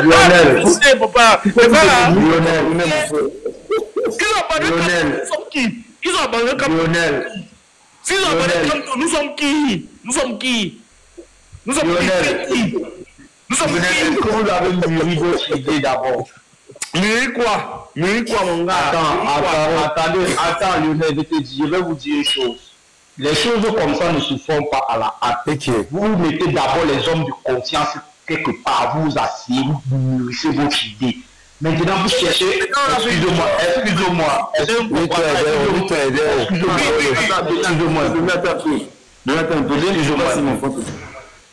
Lionel. Papa. Lionel. Ils ont abandonné nous sommes qui? Ils ont abandonné comme Lionel. S'ils ont abandonné comme nous sommes qui? Nous sommes qui? Nous sommes qui? Nous sommes Lionel, est-ce qui? que vous avez mûri votre idée d'abord? Mûri quoi, mon gars? Attends, Lionel, je vais vous dire une chose. Les choses comme ça ne se font pas à la hâte. Okay. Vous mettez d'abord les hommes de confiance quelque part, vous asseyez, vous mûrissez votre idée. Maintenant, vous cherchez. Excusez-moi.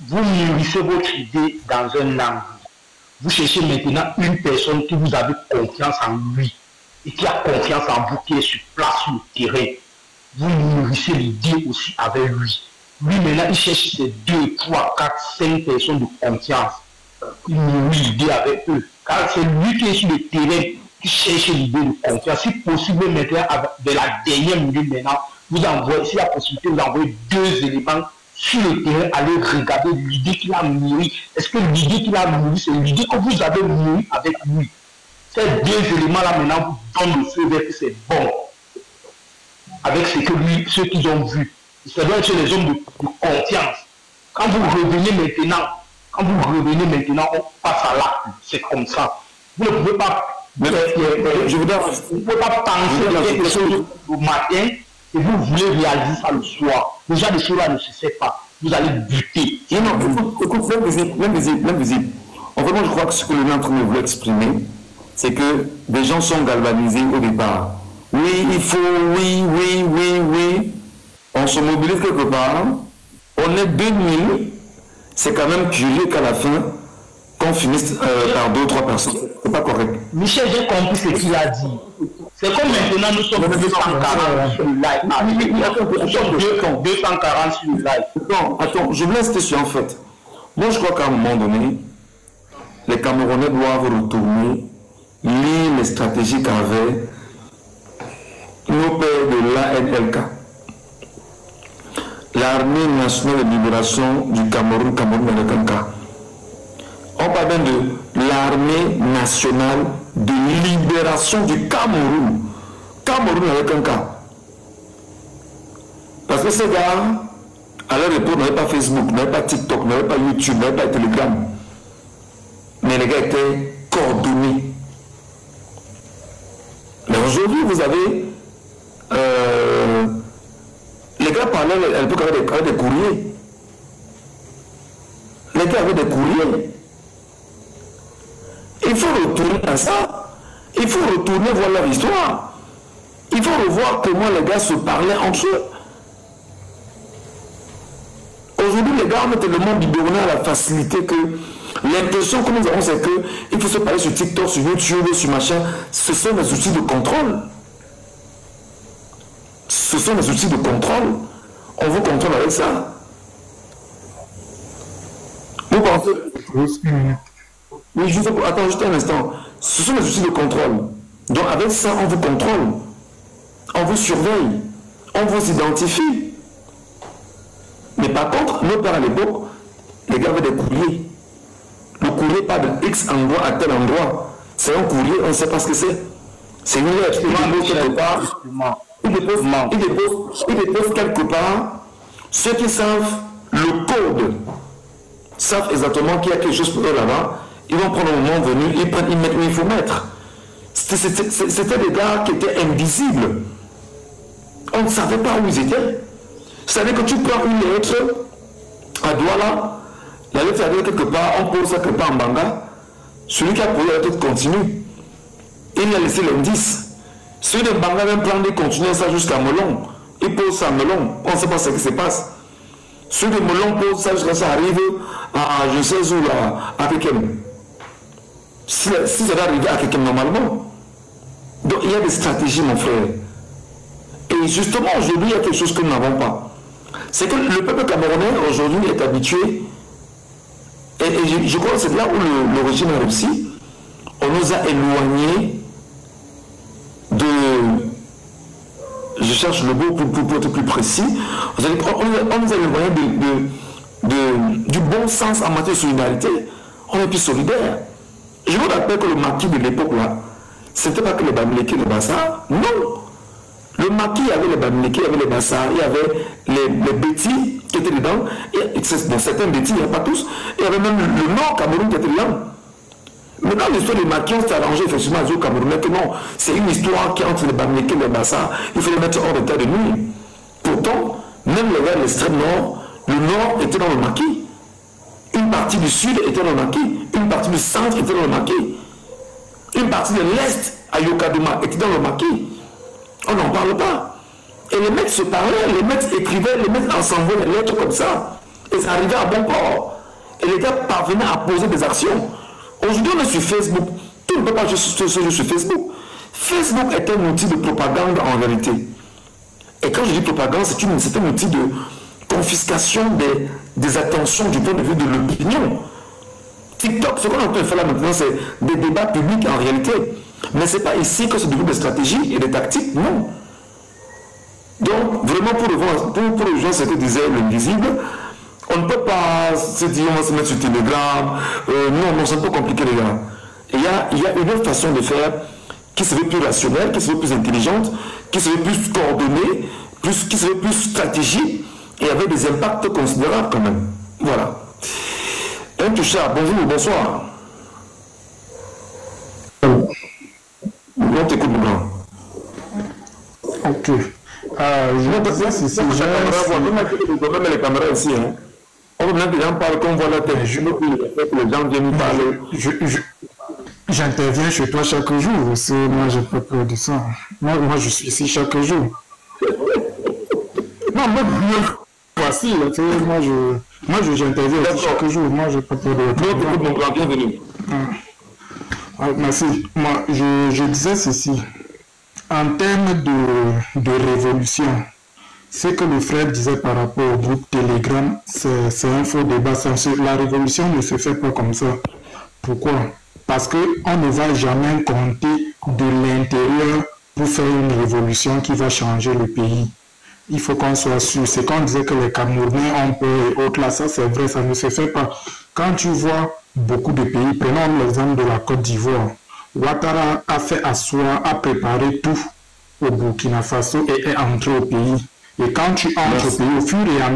Vous mûrissez votre idée dans un angle. Vous cherchez maintenant une personne qui vous avez confiance en lui et qui a confiance en vous, qui est sur place, sur le terrain. Vous mûrissez l'idée aussi avec lui. Lui, maintenant, il cherche ces 2, 3, 4, 5 personnes de confiance. Il mûrit l'idée avec eux. Car c'est lui qui est sur le terrain qui cherche l'idée de confiance. Si possible, maintenant, de la dernière minute, maintenant, vous envoyez, si la possibilité, vous envoyez 2 éléments sur le terrain, allez regarder l'idée qu'il a mûri. Est-ce que l'idée qu'il a mûri, c'est l'idée que vous avez mûri avec lui? Ces 2 éléments-là, maintenant, vous donnent le feu vert que c'est bon. Avec ce que lui, ceux qu'ils ont vu. C'est doit être les hommes de confiance. Quand vous revenez maintenant, on passe à l'acte. C'est comme ça. Vous ne pouvez pas, vous ne pouvez pas penser à quelque chose au matin et vous voulez réaliser ça le soir. Déjà, les choses-là ne se fait pas. Vous allez buter. Et non, écoute, même visible. En fait, moi, je crois que ce que le maître voulait exprimer, c'est que des gens sont galvanisés au départ. Oui, il faut, oui. On se mobilise quelque part. On est 2000. C'est quand même curieux qu'à la fin, qu'on finisse par 2 ou 3 personnes. C'est pas correct. Michel, j'ai compris ce qu'il a dit. C'est comme maintenant, nous sommes 240 sur le live. Nous sommes 240 sur le live. Attends, je voulais rester sur en fait. Moi, je crois qu'à un moment donné, les Camerounais doivent retourner, lire les stratégies qu'avaient nos pères de l'ANLK. L'armée nationale de libération du Cameroun, Cameroun-Kanka. On parle bien de l'armée nationale de libération du Cameroun, Cameroun-Kanka. Parce que ces gars, à leur époque, n'avaient pas Facebook, n'avaient pas TikTok, n'avaient pas YouTube, n'avaient pas Telegram. Mais les gars étaient coordonnés. Mais aujourd'hui, vous avez les gars parlaient à l'époque avec des courriers. Les gars avaient des courriers. Il faut retourner à ça. Il faut retourner voir leur histoire. Il faut revoir comment les gars se parlaient entre eux. Aujourd'hui, les gars ont tellement biberonné à la facilité que l'impression que nous avons, c'est qu'il faut se parler sur TikTok, sur YouTube, sur machin. Ce sont des outils de contrôle. Ce sont des outils de contrôle. On vous contrôle avec ça. Vous pensez... Oui, attends, juste un instant. Ce sont des outils de contrôle. Donc avec ça, on vous contrôle. On vous surveille. On vous identifie. Mais par contre, nos pères à l'époque, les gars avaient des courriers. Le courrier pas de X endroit à tel endroit. C'est un courrier, on ne sait pas ce que c'est. C'est une lettre. Il dépose quelque part. Ceux qui savent le code savent exactement qu'il y a quelque chose pour eux là-bas. Ils vont prendre au moment venu, ils mettent où il faut mettre. C'était des gars qui étaient invisibles. On ne savait pas où ils étaient. C'est-à-dire que tu prends une lettre à Douala, la lettre arrive quelque part, on pose ça quelque part en Banga. Celui qui a posé la lettre continue. Il a laissé l'indice. Celui de Banga vient prendre et continuer ça jusqu'à Melon. Il pose ça à Melon. On ne sait pas ce qui se passe. Celui de Melon pose ça jusqu'à ça arrive à je sais où là, à Kekem. Si ça doit arriver à Kekem normalement. Donc il y a des stratégies, mon frère. Et justement, aujourd'hui, il y a quelque chose que nous n'avons pas. C'est que le peuple camerounais, aujourd'hui, est habitué. Et je crois que c'est là où le régime a réussi. On nous a éloignés de... Je cherche le mot pour être plus précis. On nous a éloignés du bon sens en matière de solidarité. On est plus solidaire. Je vous rappelle que le maquis de l'époque là, c'était pas que les Bamileke et les Bassar. Non. Le maquis, il y avait les Bamileke, il y avait les Bassar, il y avait les Bétis qui étaient dedans. Dans certains Bétis, il n'y a pas tous. Il y avait même le Nord Cameroun qui était dedans. Maintenant, l'histoire des maquis, on s'est arrangé effectivement aux Camerounais que non, c'est une histoire qui entre les Bamileke et les Bassar. Il faut les mettre hors d'état de nuire. Pourtant, même les gars de l'extrême nord, le nord était dans le maquis. Une partie du sud était dans le maquis. Une partie du centre était dans le maquis. Une partie de l'est, à Yokadoma, était dans le maquis. On n'en parle pas. Et les mecs se parlaient, les mecs écrivaient, les mecs ensemble les lettres comme ça. Et ça arrivait à bon port. Et les gars parvenaient à poser des actions. Aujourd'hui, on est sur Facebook. Tout ne peut pas juste sur Facebook. Facebook est un outil de propagande en réalité. Et quand je dis propagande, c'est un outil de confiscation des attentions du point de vue de l'opinion. TikTok, ce qu'on est en train de faire là maintenant, c'est des débats publics en réalité. Mais ce n'est pas ici que se développent des stratégies et des tactiques, non. Donc, vraiment, pour les gens, ce que disait l'invisible, on ne peut pas se dire, on va se mettre sur Telegram. Non, c'est un peu compliqué, les gars. Il y a une autre façon de faire qui se veut plus rationnelle, qui se veut plus intelligente, qui se veut plus coordonnée, qui se veut plus stratégique et avec des impacts considérables quand même. Voilà. Un touchard, bonjour, bonsoir. On t'écoute, mon grand. Ok. Je vais te dire si c'est on peut mettre les caméras ici. Hein. On peut mettre les gens parlent comme voilà, je ne peux pas que les gens viennent parler. J'interviens chez toi chaque jour. Moi, j'ai pas peur de ça. Moi, je suis ici chaque jour. Non, moi, facile. Moi, j'interviens ici chaque jour. Moi, j'ai pas peur de ça. Donc, mon grand, bienvenue. Merci. Moi, je disais ceci. En termes de révolution, ce que le frère disait par rapport au groupe Telegram, c'est un faux débat. La révolution ne se fait pas comme ça. Pourquoi? Parce qu'on ne va jamais compter de l'intérieur pour faire une révolution qui va changer le pays. Il faut qu'on soit sûr. C'est qu'on disait que les Camerounais ont peur et autres là, ça c'est vrai, ça ne se fait pas. Quand tu vois beaucoup de pays, prenons l'exemple de la Côte d'Ivoire, Ouattara a fait asseoir, a préparé tout au Burkina Faso et est entré au pays. Et quand tu entres au pays, au fur et à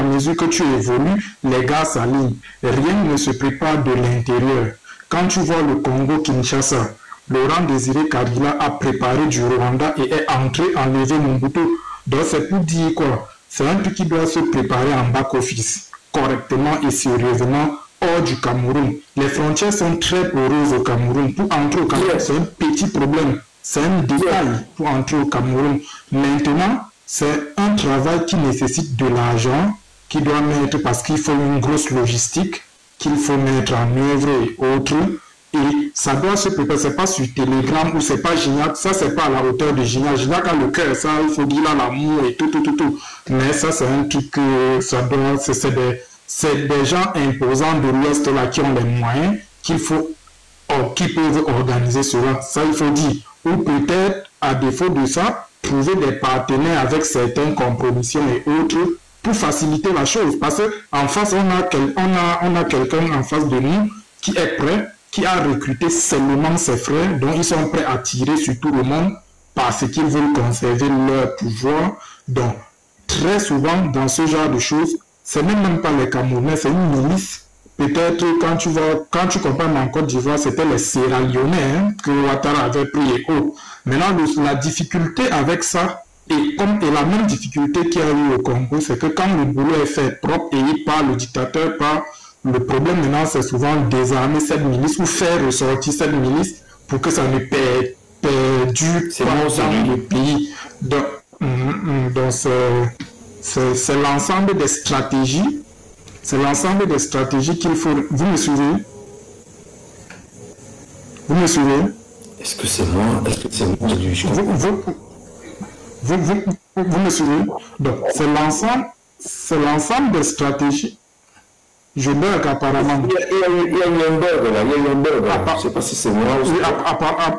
mesure que tu évolues, les gars s'alignent. Rien ne se prépare de l'intérieur. Quand tu vois le Congo-Kinshasa, Laurent Désiré Kabila a préparé du Rwanda et est entré enlever Mobutu. Donc c'est pour dire quoi? C'est un truc qui doit se préparer en back-office, correctement et sérieusement, hors du Cameroun. Les frontières sont très poreuses au Cameroun. Pour entrer au Cameroun, c'est un petit problème. C'est un détail pour entrer au Cameroun. Maintenant, c'est un travail qui nécessite de l'argent, qui doit mettre, parce qu'il faut une grosse logistique, qu'il faut mettre en œuvre et autres. Et ça doit se préparer, c'est pas sur Telegram ou c'est pas Gignac, ça c'est pas à la hauteur de Gignac. Gignac a le cœur, ça il faut dire là l'amour et tout. Mais ça c'est un truc que ça doit, c'est des gens imposants de l'Ouest là qui ont les moyens qui peuvent organiser cela. Ça il faut dire. Ou peut-être, à défaut de ça, trouver des partenaires avec certaines compromissions et autres pour faciliter la chose. Parce qu'en face, on a quelqu'un en face de nous qui est prêt, qui a recruté seulement ses frères, dont ils sont prêts à tirer sur tout le monde parce qu'ils veulent conserver leur pouvoir. Donc, très souvent, dans ce genre de choses, c'est même pas les Camerounais, c'est une milice. Peut-être quand tu compares en Côte d'Ivoire, c'était les Sierra-Léonais que Ouattara avait pris et autres. Maintenant, la difficulté avec ça, et la même difficulté qu'il y a eu au Congo, c'est que quand le boulot est fait propre et par le dictateur, le problème maintenant, c'est souvent désarmer cette milice ou faire ressortir cette milice pour que ça ne perdure pas dans le pays. Donc c'est l'ensemble des stratégies. C'est l'ensemble des stratégies qu'il faut... Vous me suivez? Vous me suivez? Est-ce que c'est moi? Vous me suivez? Donc, c'est l'ensemble des stratégies. Je bug apparemment. Il y a eu un bug là, je ne sais pas si c'est moi ou oui,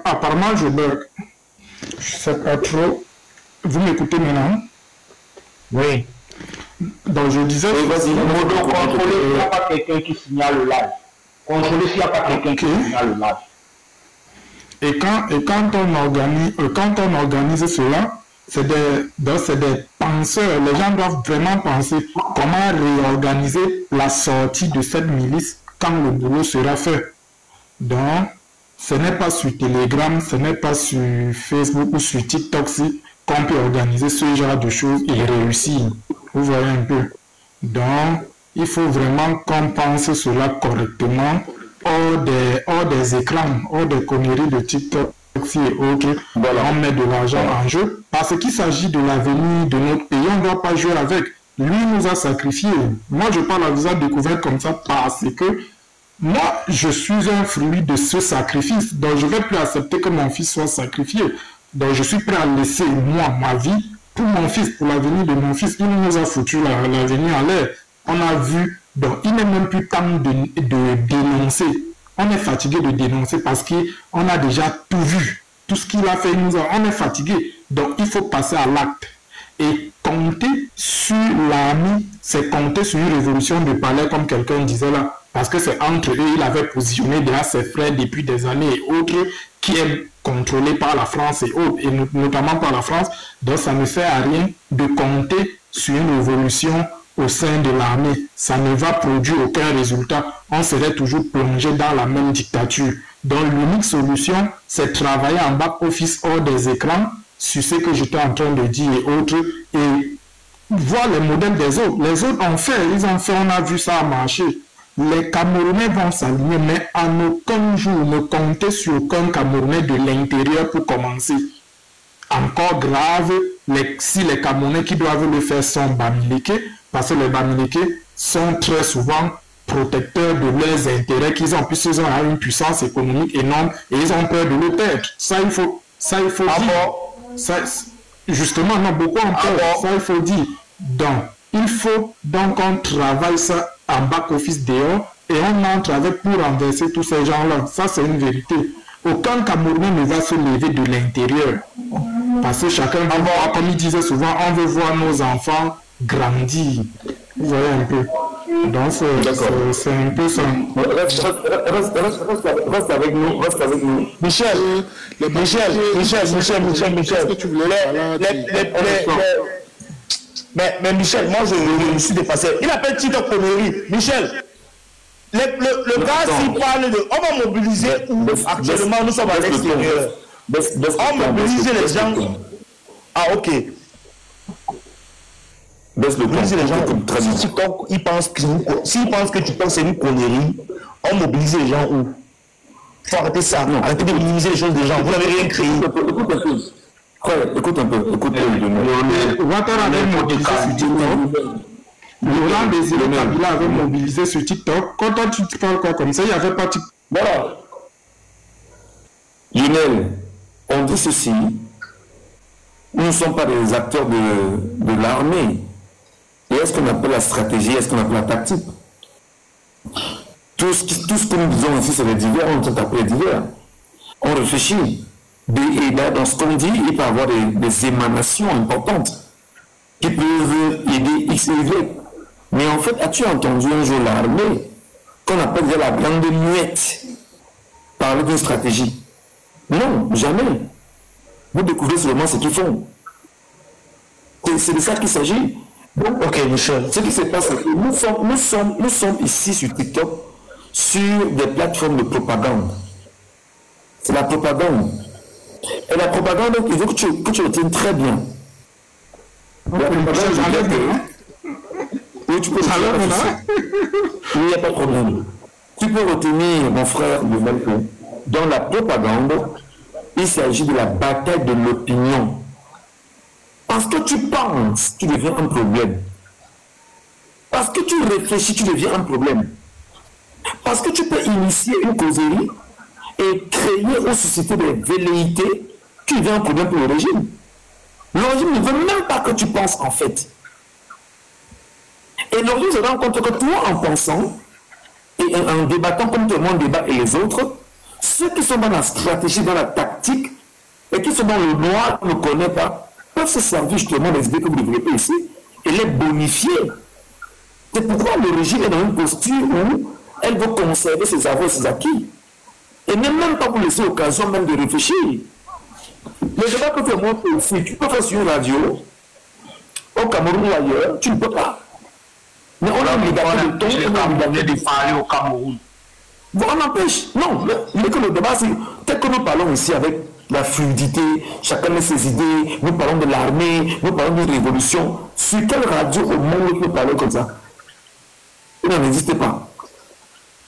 apparemment, je bug. Je ne sais pas trop. Vous m'écoutez maintenant? Oui. Donc je disais... Donc contrôlez, il n'y a pas quelqu'un qui signale le live. Contrôler s'il n'y a pas quelqu'un qui a le live. Et quand on organise cela, c'est des penseurs. Les gens doivent vraiment penser comment réorganiser la sortie de cette milice quand le boulot sera fait. Donc, ce n'est pas sur Telegram, ce n'est pas sur Facebook ou sur TikTok qu'on peut organiser ce genre de choses et réussir. Vous voyez un peu. Donc, il faut vraiment qu'on pense cela correctement hors des écrans, hors des conneries de TikTok et autres. Voilà, on met de l'argent en jeu parce qu'il s'agit de l'avenir de notre pays. On ne doit pas jouer avec. Lui nous a sacrifiés. Moi, je parle à visage découvert comme ça parce que moi, je suis un fruit de ce sacrifice. Donc, je ne vais plus accepter que mon fils soit sacrifié. Donc, je suis prêt à laisser, moi, ma vie pour mon fils, pour l'avenir de mon fils. Il nous a foutu l'avenir en l'air. On a vu, donc il n'est même plus temps de dénoncer. On est fatigué de dénoncer parce qu'on a déjà tout vu. Tout ce qu'il a fait, on est fatigué. Donc, il faut passer à l'acte. Et compter sur l'armée, c'est compter sur une révolution de palais, comme quelqu'un disait là. Parce que c'est entre eux, il avait positionné déjà ses frères depuis des années et autres, qui est contrôlé par la France et autres, et notamment par la France. Donc ça ne sert à rien de compter sur une révolution au sein de l'armée. Ça ne va produire aucun résultat. On serait toujours plongé dans la même dictature. Donc l'unique solution, c'est travailler en back-office hors des écrans, sur ce que j'étais en train de dire et autres, et voir les modèles des autres. Les autres ont fait, on a vu ça marcher. Les Camerounais vont s'aligner, mais en aucun jour ne compter sur aucun Camerounais de l'intérieur pour commencer. Encore grave, si les Camerounais qui doivent le faire sont Bamileke, parce que les Bamileke sont très souvent protecteurs de leurs intérêts qu'ils ont, puisqu'ils ont une puissance économique énorme et ils ont peur de le perdre. Ça, il faut dire. Ça, justement, non, beaucoup en peur. Ça, il faut dire. Donc, il faut donc qu'on travaille ça en back-office dehors et on entre avec pour renverser tous ces gens-là. Ça, c'est une vérité. Aucun Camerounais ne va se lever de l'intérieur. Parce que chacun va voir, comme il disait souvent, on veut voir nos enfants grandir. Vous voyez un peu. Donc, c'est un peu ça. Reste avec nous. Michel. Qu'est-ce que tu voulais Mais Michel, moi je me suis dépassé. Il appelle TikTok connerie. Michel, le gars s'il parle de... On va mobiliser où actuellement nous sommes à l'extérieur. On mobilise les gens. Ah ok. Mobiliser les gens. Si TikTok, s'il pense que tu penses que c'est une connerie, on mobilise les gens où? Il faut arrêter ça. Arrêtez de minimiser les choses des gens. Vous n'avez rien créé. Écoute un peu. Ouattara avait mobilisé sur TikTok. Laurent Désiré Kabila avait mobilisé sur TikTok. Quand toi tu parles quoi comme ça, il n'y avait pas TikTok. Voilà. Lionel, on dit ceci. Nous ne sommes pas des acteurs de l'armée. Et est-ce qu'on appelle la stratégie, est-ce qu'on appelle la tactique? Tout ce que nous disons ici, c'est les divers, on peut appeler les divers. On réfléchit. Et là, dans ce qu'on dit, il peut y avoir des émanations importantes qui peuvent aider X et Y. Mais en fait, as-tu entendu un jour l'armée, qu'on appelle la grande muette, parler d'une stratégie? Non, jamais. Vous découvrez seulement ce qu'ils font. C'est de ça qu'il s'agit. Donc, ok, Michel. Ce qui se passe, c'est que nous sommes ici sur TikTok, sur des plateformes de propagande. C'est la propagande. Et la propagande, il faut que tu retiennes très bien. La propagande, oui, tu peux il n'y a pas de problème. Tu peux retenir, mon frère, le même que dans la propagande, il s'agit de la bataille de l'opinion. Parce que tu penses, tu deviens un problème. Parce que tu réfléchis, tu deviens un problème. Parce que tu peux initier une causerie et créer ou susciter des velléités, tu deviens un problème pour le régime. Le régime ne veut même pas que tu penses en fait. Et le régime se rend compte que toi, en pensant et en débattant comme tout le monde débat et les autres, ceux qui sont dans la stratégie, dans la tactique, et qui sont dans le noir, qu'on ne connaît pas, peuvent se servir justement des idées que vous développez ici et les bonifier. C'est pourquoi le régime est dans une posture où elle veut conserver ses avoirs et ses acquis. Et même pas vous laisser l'occasion même de réfléchir. Le débat que tu as montré aussi, tu peux faire sur une radio, au Cameroun ou ailleurs, tu ne peux pas. Mais on a une liberté de ton, on a une liberté de parler au Cameroun. Bon, on empêche. Non, mais que le débat, c'est tel que nous parlons ici avec la fluidité, chacun met ses idées, nous parlons de l'armée, nous parlons de révolution. Sur quelle radio au monde nous parlons comme ça? Il n'en existe pas.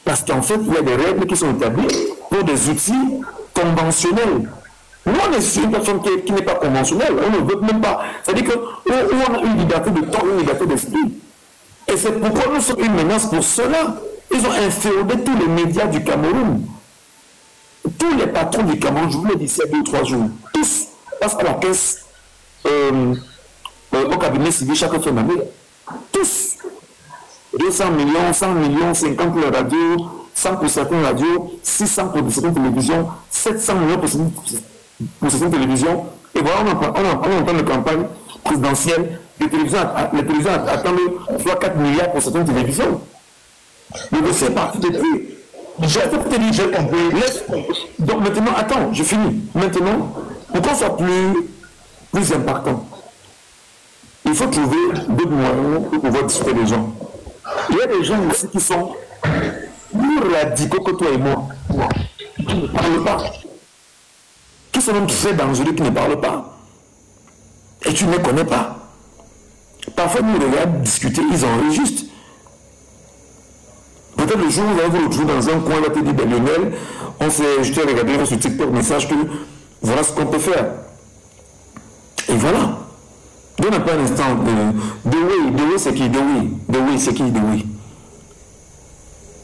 Parce qu'en fait, il y a des règles qui sont établies pour des outils conventionnels. Nous, on est sur une personne qui n'est pas conventionnelle. On ne veut même pas. C'est-à-dire qu'on a une liberté de temps, une liberté d'esprit. Et c'est pourquoi nous sommes une menace pour cela. Ils ont inféodé tous les médias du Cameroun. Tous les patrons du Cameroun, je vous l'ai dit il y a 2 ou 3 jours, tous passent à la caisse au cabinet civil chaque fin d'année. Tous. 200 millions, 100 millions, 50 pour la radio, 100 pour certaines radios, 600 pour certaines télévisions, 700 millions pour certaines télévisions. Et voilà, on entend une campagne présidentielle. Les télévisions attendent 3-4 milliards pour certaines télévisions. Mais c'est parti depuis. J'ai compris. Donc maintenant, attends, je finis. Maintenant, pour qu'on soit plus impactant, il faut trouver d'autres moyens pour pouvoir discuter des gens. Il y a des gens aussi qui sont plus radicaux que toi et moi, qui ne parlent pas, qui sont même très dangereux, qui ne parlent pas. Et tu ne les connais pas. Parfois, nous les regarde discuter, ils enregistrent. Peut-être le jour où vous allez vous retrouver dans un coin, là, tu dis, ben Lionel, je t'ai regardé sur TikTok, message que voilà ce qu'on peut faire. Et voilà. Donne un peu un instant. Dewey, c'est qui? Dewey, c'est qui? Dewey.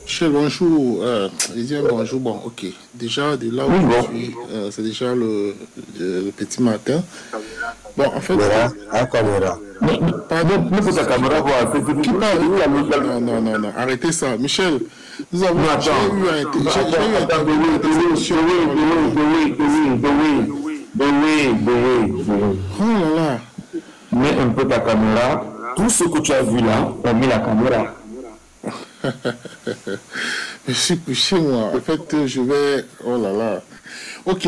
Michel, bonjour. Je dis bonjour. Bon, ok. Déjà, de là où je suis, c'est déjà le petit matin. Bon, en fait. Voilà, la caméra. Pardon, mais ta caméra voir. Qui parle? Non. Arrêtez ça. Michel, nous avons eu Oh là là. Mets un peu ta caméra. Tout ce que tu as vu là, on met la caméra. Je suis couché, moi. En fait, je vais. Oh là là. Ok.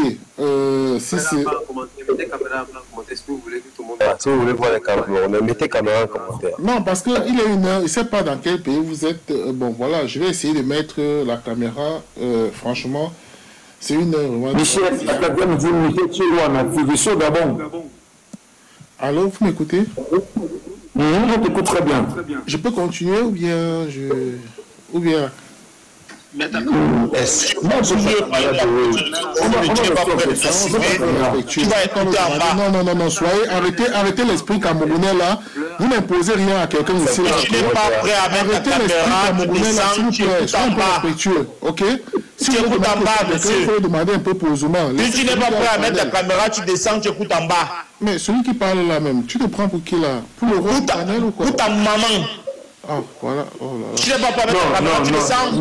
Si c'est. Mettez caméra en commentaire si vous voulez que tout le monde. Si vous voulez voir les caméras, mettez caméra en commentaire. Non, parce qu'il est 1h, je ne sais pas dans quel pays vous êtes. Bon, voilà, je vais essayer de mettre la caméra. Franchement, c'est 1h. Michel, si tu as bien dit, tu es où en Afrique? Je suis au Gabon. Allô, vous m'écoutez? On t'écoute très bien. Je peux continuer ou bien je. Ou bien. Mais d'accord. Tu vas écouter en bas. Non, soyez, arrêtez l'esprit camerounais là. Vous n'imposez rien à quelqu'un ici. Tu n'es pas prêt à mettre ta caméra, tu descends, tu écoutes en bas. Ok? Tu écoutes en bas, monsieur. Il faut demander un peu posément. Si tu n'es pas prêt à mettre ta caméra, tu descends, tu écoutes en bas. Mais celui qui parle là même, tu te prends pour qui là? Pour le roi panel ou quoi? Pour ta maman. Ah, voilà. Oh là là. Tu n'es pas prêt à mettre ta caméra, tu descends.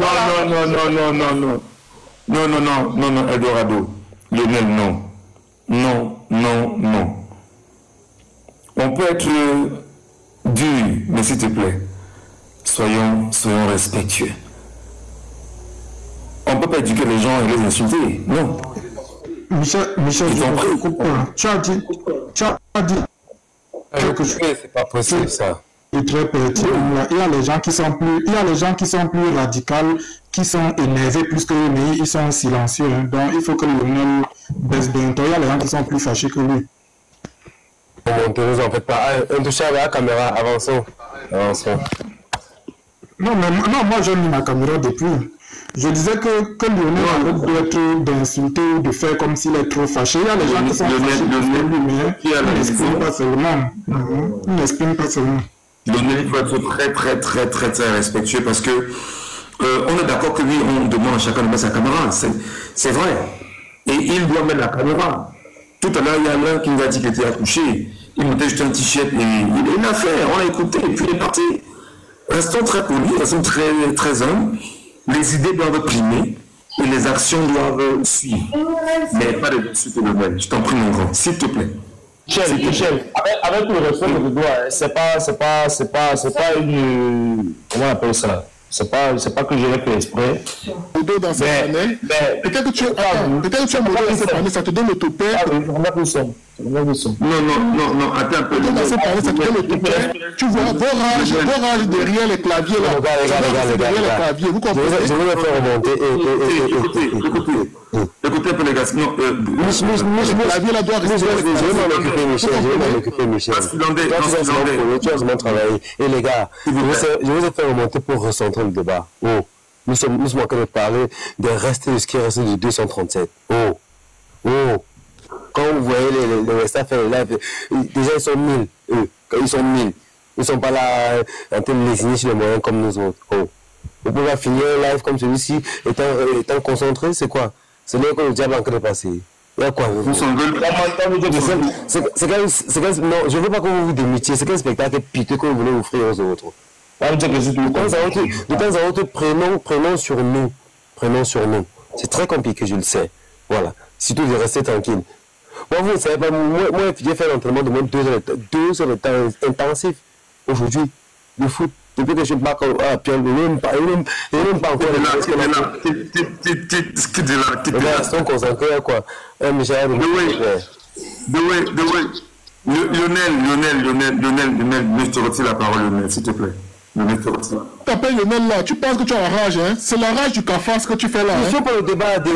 Non, Eldorado. Lionel, non. On peut être dur, mais s'il te plaît, soyons respectueux. On ne peut pas éduquer les gens et les insulter, non. Michel, tu as dit quelque chose. C'est pas possible ça. Et très pertinent. Il y a les gens qui sont plus radicaux, qui sont énervés plus que lui, mais ils sont silencieux. Donc il faut que Lionel baisse bientôt. Il y a les gens qui sont plus fâchés que lui. Montez-vous en fait pas. Intouchable à la caméra, avançons. Non, moi j'ai mis ma caméra depuis. Je disais que Lionel arrête d'être d'insulter ou de faire comme s'il est trop fâché. Il y a les gens qui sont fâchés de lui, mais il n'exprime pas seulement. Il n'exprime pas seulement. Lionel, il faut être très respectueux parce que on est d'accord que oui, on demande à chacun de mettre sa caméra. C'est vrai. Et il doit mettre la caméra. Tout à l'heure, il y a l'un qui nous a dit qu'il était accouché. Il mettait juste un t-shirt et il l'a fait. On l'a écouté et puis il est parti. Restons très polis, restons très humbles. Les idées doivent primer et les actions doivent suivre. Mais pas de suite de même. Je t'en prie, mon grand, s'il te plaît. Michel, avec le respect que tu dois, c'est pas une. Comment on appelle ça? C'est pas que je l'ai fait exprès. Modo dans cette année. Peut-être que tu as Modo dans cette année, ça te donne le topé. Non, attends un peu. Dans cette année, ça te donne le topé. Tu vois, vos rages derrière les claviers là. Derrière les claviers, vous comprenez? Je vais le faire remonter. Écoutez un peu les gars. Non, le clavier là doit rester. Je vais m'en occuper, Michel. Tu vas vraiment travailler. Et les gars, je vais le faire remonter pour recentrer le débat. Nous sommes en train de parler de rester de ce qui est resté de 237. Quand vous voyez les staff faire les lives, déjà ils sont 1000. Ils sont 1000. Ils ne sont pas là en train de lésiner sur les moyens comme nous autres. Vous pouvez finir un live comme celui-ci étant concentré, c'est quoi? C'est là que le diable est en train de passer. Il y a quoi? Vous s'engueulez. Non, je ne veux pas que vous vous démutiez. C'est quel spectacle piteux que vous voulez offrir aux autres. De temps en autre, prenons sur nous. C'est très compliqué, je le sais. Voilà. Surtout de rester tranquille. Moi, vous ne savez pas, moi j'ai fait l'entraînement de moins 2 heures de temps intensif. Aujourd'hui, le foot, depuis que je me bats à Pierre, il n'est même pas encore restons concentrés à quoi? Michel, Lionel, je te retire la parole, Lionel, s'il te plaît. Tu t'appelles Lionel là, tu penses que tu as la rage, hein? C'est la rage du cafard ce que tu fais là. Je suis pas le débat de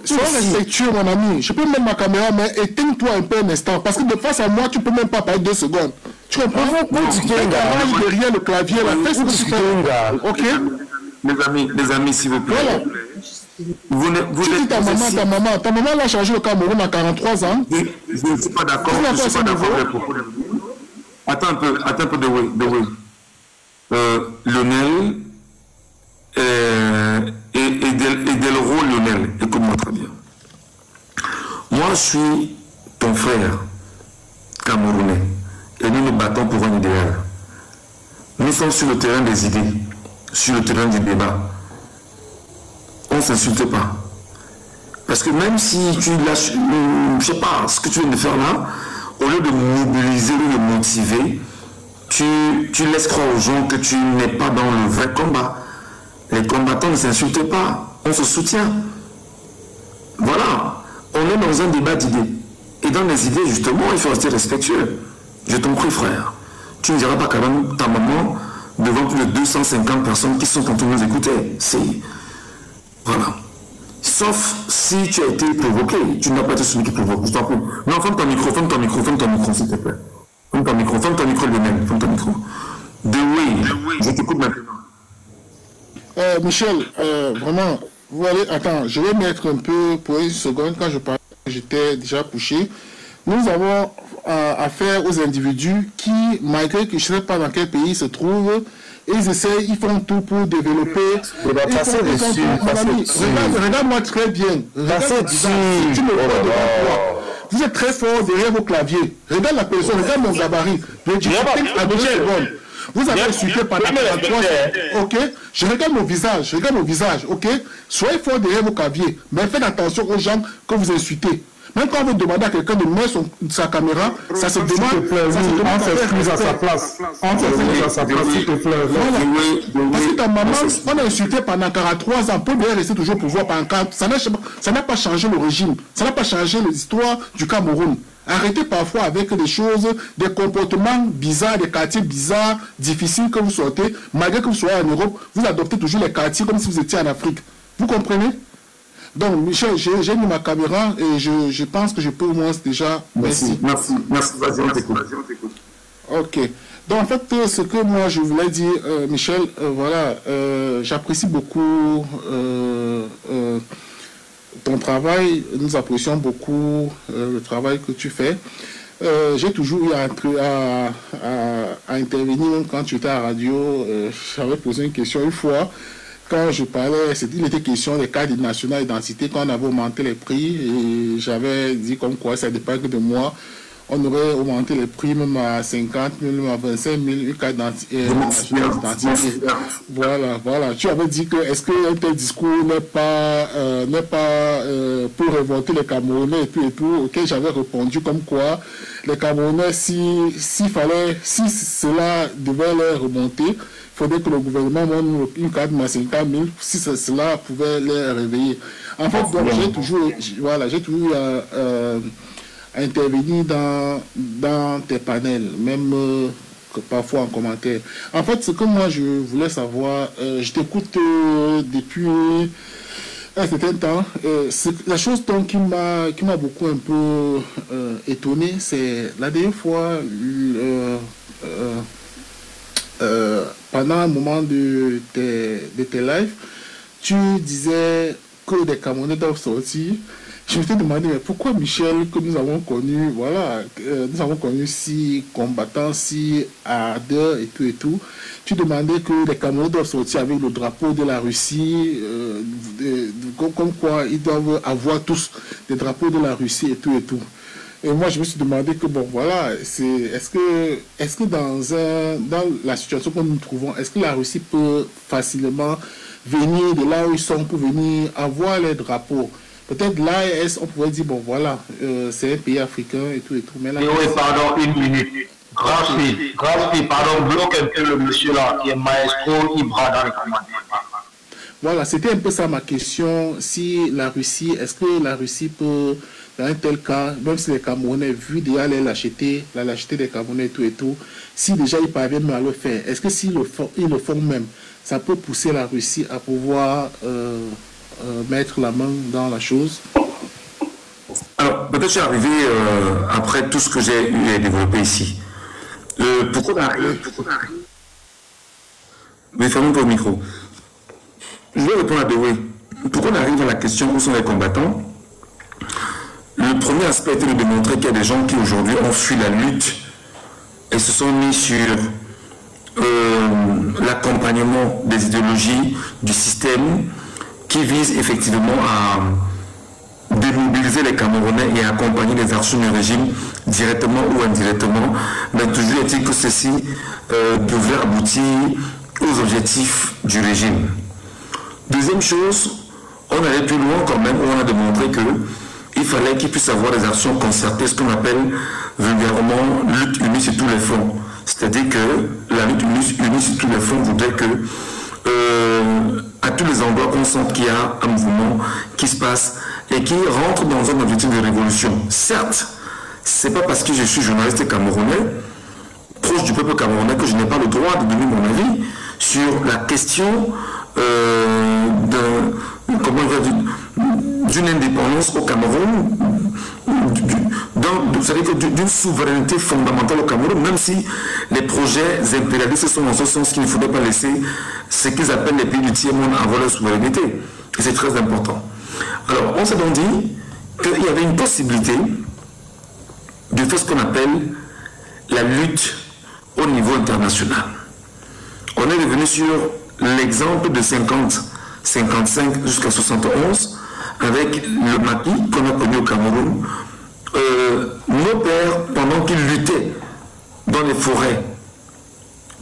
sois respectueux, mon ami. Je peux mettre ma caméra, mais éteins-toi un peu un instant. Parce que de face à moi, tu peux même pas parler 2 secondes. Tu comprends? Tu fais la rage derrière le clavier là. Fais ce que tu fais. Ok? Les amis, s'il vous plaît. Voilà. Tu dis ta maman l'a changé au Cameroun à 43 ans. Je ne suis pas d'accord. Attends un peu de Lionel et Delro Lionel, écoute-moi très bien. Moi, je suis ton frère camerounais et nous nous battons pour un idéal. Nous sommes sur le terrain des idées, sur le terrain du débat. On ne s'insulte pas. Parce que même si tu lâches, je ne sais pas, ce que tu viens de faire là, au lieu de mobiliser ou de motiver, tu laisses croire aux gens que tu n'es pas dans le vrai combat. Les combattants ne s'insultent pas, on se soutient. Voilà, on est dans un débat d'idées. Et dans les idées, justement, il faut rester respectueux. Je t'en prie, frère. Tu ne diras pas quand même ta maman devant plus de 250 personnes qui sont en train de nous écouter. Voilà. Sauf si tu as été provoqué. Tu n'as pas été celui qui provoque. Je t'en prie. Non, ferme ton micro, s'il te plaît. Ferme ton micro, Lionel. Ferme ton micro. Je t'écoute maintenant. Michel, vraiment, vous allez... Attends, je vais mettre un peu pour une seconde. Quand je parlais, j'étais déjà couché. Nous avons affaire aux individus qui, malgré que je ne sais pas dans quel pays ils se trouvent, ils essayent, ils font tout pour développer. Regarde-moi très bien. Vous êtes très fort derrière vos claviers. Regarde la personne, regarde mon gabarit. Vous avez insulté pendant 43 ans. Ok? Je regarde mon visage. Ok? Soyez fort derrière vos claviers. Mais faites attention aux gens que vous insultez. Même quand vous demandez à quelqu'un de mettre sa caméra, ça se demande. On s'excuse à sa place. S'il te plaît. Parce que ta maman, on a insulté pendant 43 ans. Pour bien rester toujours au pouvoir pendant 40 ans. Ça n'a pas changé le régime. Ça n'a pas changé l'histoire du Cameroun. Arrêtez parfois avec des choses, des comportements bizarres, des quartiers bizarres, difficiles que vous sortez. Malgré que vous soyez en Europe, vous adoptez toujours les quartiers comme si vous étiez en Afrique. Vous comprenez? Donc, Michel, j'ai mis ma caméra et je pense que je peux au moins déjà... Merci. Vas-y, on t'écoute. Ok. Donc, en fait, ce que moi, je voulais dire, Michel, voilà, j'apprécie beaucoup ton travail. Nous apprécions beaucoup le travail que tu fais. J'ai toujours eu à intervenir, même quand tu étais à la radio. J'avais posé une question une fois. Quand je parlais, il était question des cartes nationales d'identité, quand on avait augmenté les prix, et j'avais dit comme quoi ça ne dépend que de moi. on aurait augmenté les prix même à 50 000, même à 25 000, une carte d'identité. Voilà. Tu avais dit que est-ce que tel discours n'est pas pour révolter les Camerounais et tout, auquel j'avais répondu comme quoi les Camerounais, si cela devait les remonter, il faudrait que le gouvernement monte une carte de 50 000, si cela pouvait les réveiller. En fait, donc, j'ai toujours intervenir dans tes panels, même parfois en commentaire. En fait, ce que moi je voulais savoir, je t'écoute depuis un certain temps. La chose donc, qui m'a beaucoup un peu étonné, c'est la dernière fois, pendant un moment de tes lives, tu disais que des Camerounais doivent sortir. Je me suis demandé, mais pourquoi Michel, que nous avons connu, nous avons connu si combattants, si ardeurs et tout, tu demandais que les Camerounais doivent sortir avec le drapeau de la Russie, comme quoi ils doivent avoir tous des drapeaux de la Russie et tout. Et moi, je me suis demandé que, bon, voilà, est-ce que dans la situation que nous nous trouvons, est-ce que la Russie peut facilement venir de là où ils sont pour venir avoir les drapeaux? Peut-être l'AES, on pourrait dire, bon, voilà, c'est un pays africain et tout. Mais là, oui, pardon, une minute. Grâce, pardon, bloque un peu le monsieur là, qui est Maestro Ibra dans les commentaires. Voilà, c'était un peu ça ma question. Si la Russie, est-ce que la Russie peut, dans un tel cas, même si les Camerounais, vu déjà la lâcheté des Camerounais et tout, si déjà ils parviennent à le faire, est-ce que s'ils le font même, ça peut pousser la Russie à pouvoir mettre la main dans la chose? Alors, peut-être je suis arrivé après tout ce que j'ai eu à développer ici. Pourquoi on arrive? Mais fermons pas au micro. Je vais répondre à Dewey. Pourquoi on arrive à la question où sont les combattants? Le premier aspect était de démontrer qu'il y a des gens qui aujourd'hui ont fui la lutte et se sont mis sur l'accompagnement des idéologies du système qui vise effectivement à démobiliser les Camerounais et à accompagner les actions du régime directement ou indirectement. Mais toujours est-il que ceci devrait aboutir aux objectifs du régime. Deuxième chose, on allait plus loin quand même, où on a démontré qu'il fallait qu'il puisse avoir des actions concertées, ce qu'on appelle vulgairement lutte unie sur tous les fronts. C'est-à-dire que la lutte unie sur tous les fronts voudrait que à tous les endroits qu'on sente qu'il y a un mouvement qui se passe et qui rentre dans un objectif de révolution. Certes, c'est pas parce que je suis journaliste camerounais, proche du peuple camerounais, que je n'ai pas le droit de donner mon avis sur la question d'une indépendance au Cameroun, d'une souveraineté fondamentale au Cameroun, même si les projets impérialistes sont dans ce sens qu'il ne faudrait pas laisser ce qu'ils appellent les pays du tiers-monde avoir leur souveraineté. Et c'est très important. Alors, on s'est donc dit qu'il y avait une possibilité de faire ce qu'on appelle la lutte au niveau international. On est revenu sur l'exemple de 50, 55 jusqu'à 71 avec le maquis qu'on a connu au Cameroun. Nos pères, pendant qu'ils luttaient dans les forêts,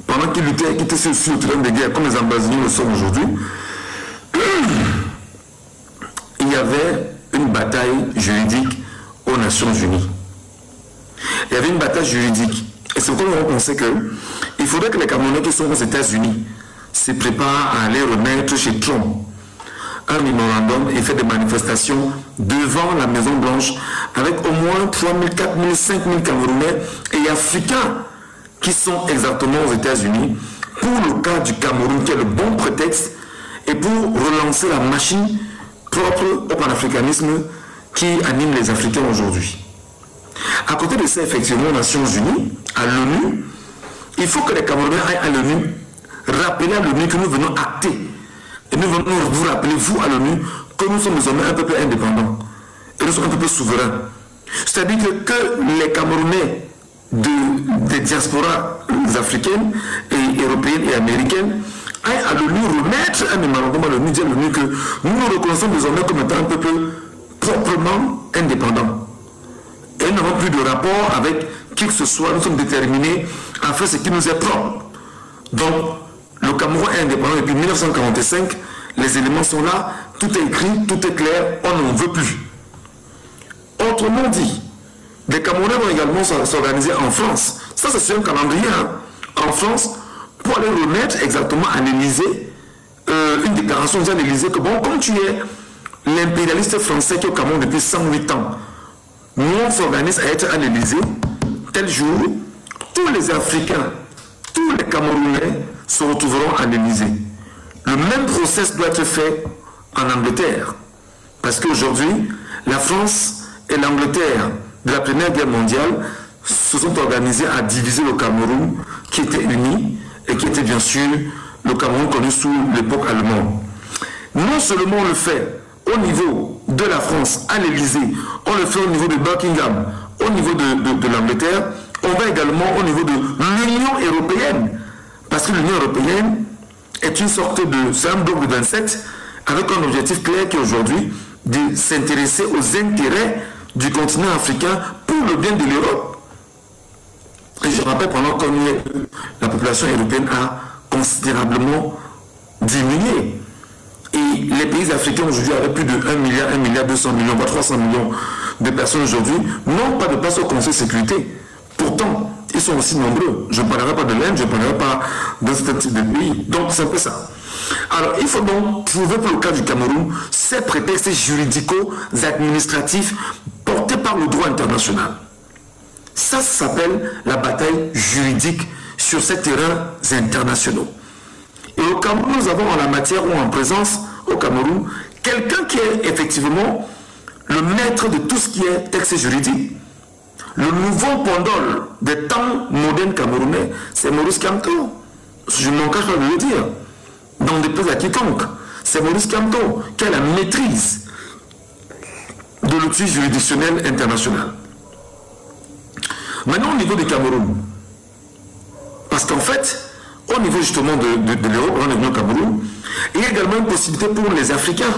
pendant qu'ils luttaient, qu'ils étaient sur le terrain de guerre, comme les ambassadeurs le sont aujourd'hui, il y avait une bataille juridique aux Nations Unies. Il y avait une bataille juridique. Et c'est pourquoi on pensait qu'il faudrait que les Camerounais qui sont aux États-Unis se préparent à aller remettre chez Trump un mémorandum et faire des manifestations devant la Maison Blanche avec au moins 3 000, 4 000, 5 000 Camerounais et Africains qui sont exactement aux États-Unis pour le cas du Cameroun qui est le bon prétexte et pour relancer la machine propre au panafricanisme qui anime les Africains aujourd'hui. À côté de ça, effectivement, aux Nations Unies, à l'ONU, il faut que les Camerounais aillent à l'ONU, rappeler à l'ONU que nous venons acter. Et nous venons vous rappeler, vous à l'ONU, que nous sommes désormais un peuple indépendant. Et nous sommes un peuple souverain. C'est-à-dire que les Camerounais des diasporas africaines et européennes et américaines aillent à l'ONU remettre un mémorandum à l'ONU, dire à l'ONU que nous nous reconnaissons désormais comme étant un peuple proprement indépendant. et nous n'avons plus de rapport avec qui que ce soit. Nous sommes déterminés à faire ce qui nous est propre. Donc, le Cameroun est indépendant depuis 1945. Les éléments sont là, tout est écrit, tout est clair, on n'en veut plus. Autrement dit, les Camerounais vont également s'organiser en France. Ça, c'est sur un calendrier, hein, en France, pour aller remettre exactement à l'Élysée une déclaration à l'Élysée que, bon, comme tu es l'impérialiste français qui est au Cameroun depuis 108 ans, nous, on s'organise à être à l'Élysée, tel jour, tous les Africains, tous les Camerounais se retrouveront à l'Élysée. Le même process doit être fait en Angleterre. Parce qu'aujourd'hui, la France et l'Angleterre de la Première Guerre mondiale se sont organisés à diviser le Cameroun, qui était uni et qui était bien sûr le Cameroun connu sous l'époque allemande. Non seulement on le fait au niveau de la France, à l'Élysée, on le fait au niveau de Buckingham, au niveau de l'Angleterre, on va également au niveau de l'Union européenne. Parce que l'Union européenne est une sorte de... C'est un bloc de 27 avec un objectif clair qui est aujourd'hui de s'intéresser aux intérêts du continent africain pour le bien de l'Europe. Et je rappelle pendant que la population européenne a considérablement diminué. Et les pays africains aujourd'hui avec plus de 1 milliard 200 millions, voire 300 millions de personnes aujourd'hui n'ont pas de place au Conseil de sécurité. Pourtant, ils sont aussi nombreux. Je ne parlerai pas de l'Inde, je ne parlerai pas d'un certain type de pays. Donc c'est un peu ça. Alors il faut donc trouver pour le cas du Cameroun ces prétextes juridico-administratifs portés par le droit international. Ça s'appelle la bataille juridique sur ces terrains internationaux. Et au Cameroun, nous avons en la matière ou en présence au Cameroun quelqu'un qui est effectivement le maître de tout ce qui est texte juridique. Le nouveau Pondol des temps modernes camerounais, c'est Maurice Kamto. Je ne m'en cache pas de le dire. Dans des pays à quiconque. C'est Maurice Kamto qui a la maîtrise de l'outil juridictionnel international. Maintenant, au niveau du Cameroun, parce qu'en fait, au niveau justement de l'Europe, au niveau du Cameroun, il y a également une possibilité pour les Africains,